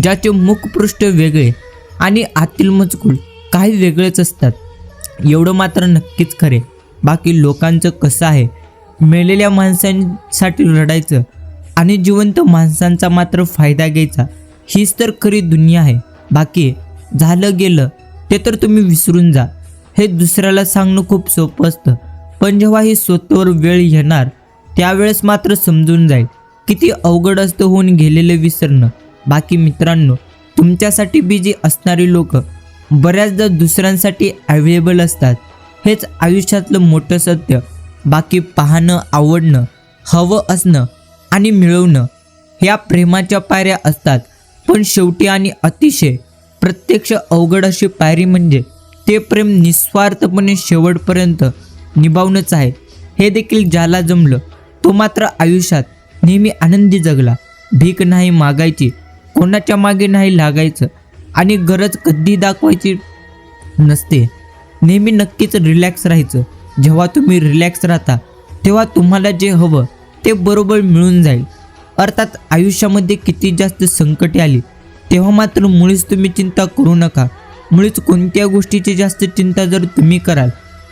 ज्याचे मुखपृष्ठ वेगळे आणि आतील मजकूर काही वेगळेच असतात. एवढं मात्र नक्कीच खरे. बाकी लोकांचं कसं आहे, मेलेल्या माणसांसाठी रडायचं आणि जिवंत माणसांचा मात्र फायदा घ्यायचा, हीच तर खरी दुनिया आहे. बाकी झालं गेलं ते तर तुम्ही विसरून जा. हे दुसऱ्याला सांगणं खूप सोपं असतं, पण जेव्हा ही स्वतःवर वेळ येणार त्यावेळेस मात्र समजून जाईल किती अवघड असतं होऊन गेलेलं विसरणं. बाकी मित्रांनो, तुमच्यासाठी बिझी असणारी लोक बऱ्याचदा दुसऱ्यांसाठी अवेलेबल असतात. हेच आयुष्यातलं मोठं सत्य. बाकी पाहणं, आवडणं, हवं असणं आणि मिळवणं ह्या प्रेमाच्या पायऱ्या असतात, पण शेवटी आणि अतिशय प्रत्यक्ष अवघड अशी पायरी म्हणजे ते प्रेम निस्वार्थपणे शेवटपर्यंत निभावणंच आहे. हे देखील ज्याला जमलं तो मात्र आयुष्यात नेहमी आनंदी जगला. भीक नाही मागायची, कोणाच्या मागे नाही लागायचं आणि गरज कधी दाखवायची नसते. नेहमी नक्कीच रिलॅक्स राहायचं. जेव्हा तुम्ही रिलॅक्स राहता तेव्हा तुम्हाला जे हवं ते बरोबर मिळून जाईल. अर्थात आयुष्यामध्ये किती जास्त संकटे आली तेव्हा मात्र मुळीच तुम्ही चिंता करू नका. मुळीच कोणत्या गोष्टीची जास्त चिंता जर तुम्ही कराल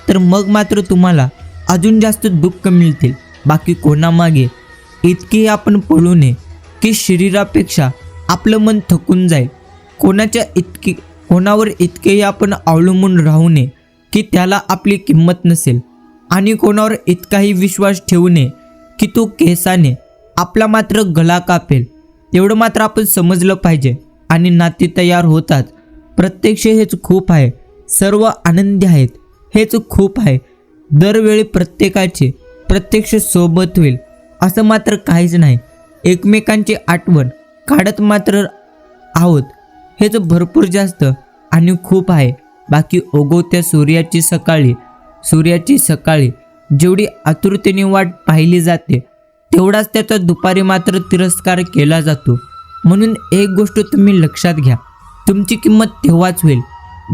तर मग मात्र तुम्हाला अजून जास्त दुःख मिळतील. बाकी कोणामागे इतकेही आपण पळू नये की शरीरापेक्षा आपलं मन थकून जाईल. कोणावर इतकेही आपण अवलंबून राहू नये की त्याला आपली किंमत नसेल, आणि कोणावर इतकाही विश्वास ठेवू नये की तो केसाने आपला मात्र गला कापेल. एवढं मात्र आपण समजलं पाहिजे. आणि नाती तयार होतात प्रत्यक्ष हेच खूप आहे, सर्व आनंदी आहेत हेच खूप आहे, दरवेळी प्रत्येकाचे प्रत्यक्ष सोबत होईल असं मात्र काहीच नाही, एकमेकांची आठवण काढत मात्र आहोत हेच भरपूर जास्त आणि खूप आहे. बाकी उगवत्या सूर्याची सकाळी जेवढी आतुरतेने वाट पाहिली जाते तेवढाच त्याचा दुपारी मात्र तिरस्कार केला जातो. म्हणून एक गोष्ट तुम्ही लक्षात घ्या, तुमची किंमत तेव्हाच होईल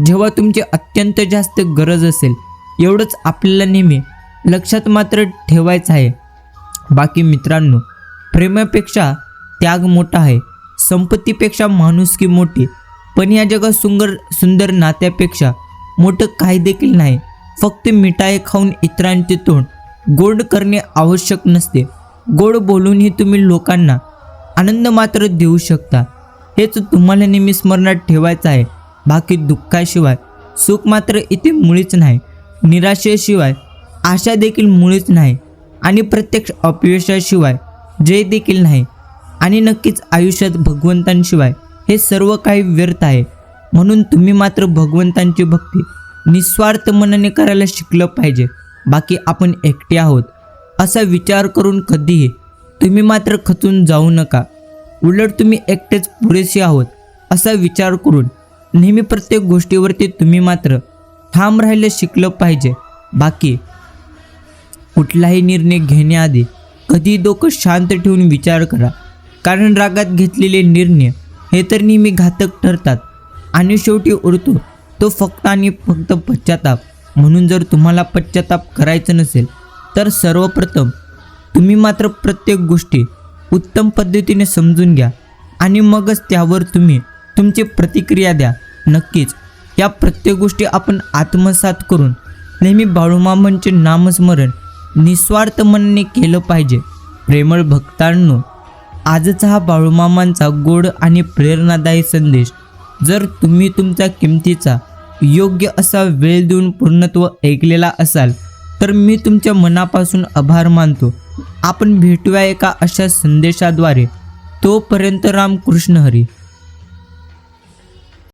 जेव्हा तुमची अत्यंत जास्त गरज असेल, एवढंच आपल्याला नेहमी लक्षात मात्र ठेवायचं आहे. बाकी मित्रांनो, प्रेमापेक्षा त्याग मोठा आहे, संपत्तीपेक्षा माणुसकी मोठी, पण या जगात सुंदर नात्यापेक्षा मोठं काही देखील नाही. फक्त मिठाई खाऊन इतरांचे तोंड गोड करणे आवश्यक नसते, गोड बोलूनही तुम्ही लोकांना आनंद मात्र देऊ शकता, हेच तुम्हाला नेहमी स्मरणात ठेवायचं आहे. बाकी दुःखाशिवाय सुख मात्र इथे मुळीच नाही, निराशेशिवाय आशा देखील मुळीच नाही, आणि प्रत्यक्ष अपयशाशिवाय जय देखील नाही, आणि नक्कीच आयुष्यात भगवंतांशिवाय हे सर्व काही व्यर्थ आहे. म्हणून तुम्ही मात्र भगवंतांची भक्ती निस्वार्थ मनाने करायला शिकलं पाहिजे. बाकी आपण एकटे आहोत असा विचार करून कधीही तुम्ही मात्र खचून जाऊ नका, उलट तुम्ही एकटेच पुरेसे आहोत असा विचार करून नेहमी प्रत्येक गोष्टीवरती तुम्ही मात्र ठाम राहायला शिकलं पाहिजे. बाकी कुठलाही निर्णय घेण्याआधी कधी डोकं शांत ठेवून विचार करा, कारण रागात घेतलेले निर्णय हे तर नेहमी घातक ठरतात आणि शेवटी उरतो तो फक्त आणि फक्त पश्चाताप. म्हणून जर तुम्हाला पश्चाताप करायचं नसेल तर सर्वप्रथम तुम्ही मात्र प्रत्येक गोष्टी उत्तम पद्धतीने समजून घ्या आणि मगच त्यावर तुम्ही तुमची प्रतिक्रिया द्या. नक्कीच या प्रत्येक गोष्टी आपण आत्मसात करून नेहमी बाळूमामांचे नामस्मरण निस्वार्थ मनाने केलं पाहिजे. प्रेमळ भक्तांनो, आजचा हा बाळूमामांचा गोड आणि प्रेरणादायी संदेश जर तुम्ही तुमचा किमतीचा योग्य असा वेळ देऊन पूर्णत्व ऐकलेला असाल तर मी तुमच्या मनापासून आभार मानतो. आपण भेटूया एका अशा संदेशाद्वारे. तोपर्यंत रामकृष्ण हरी.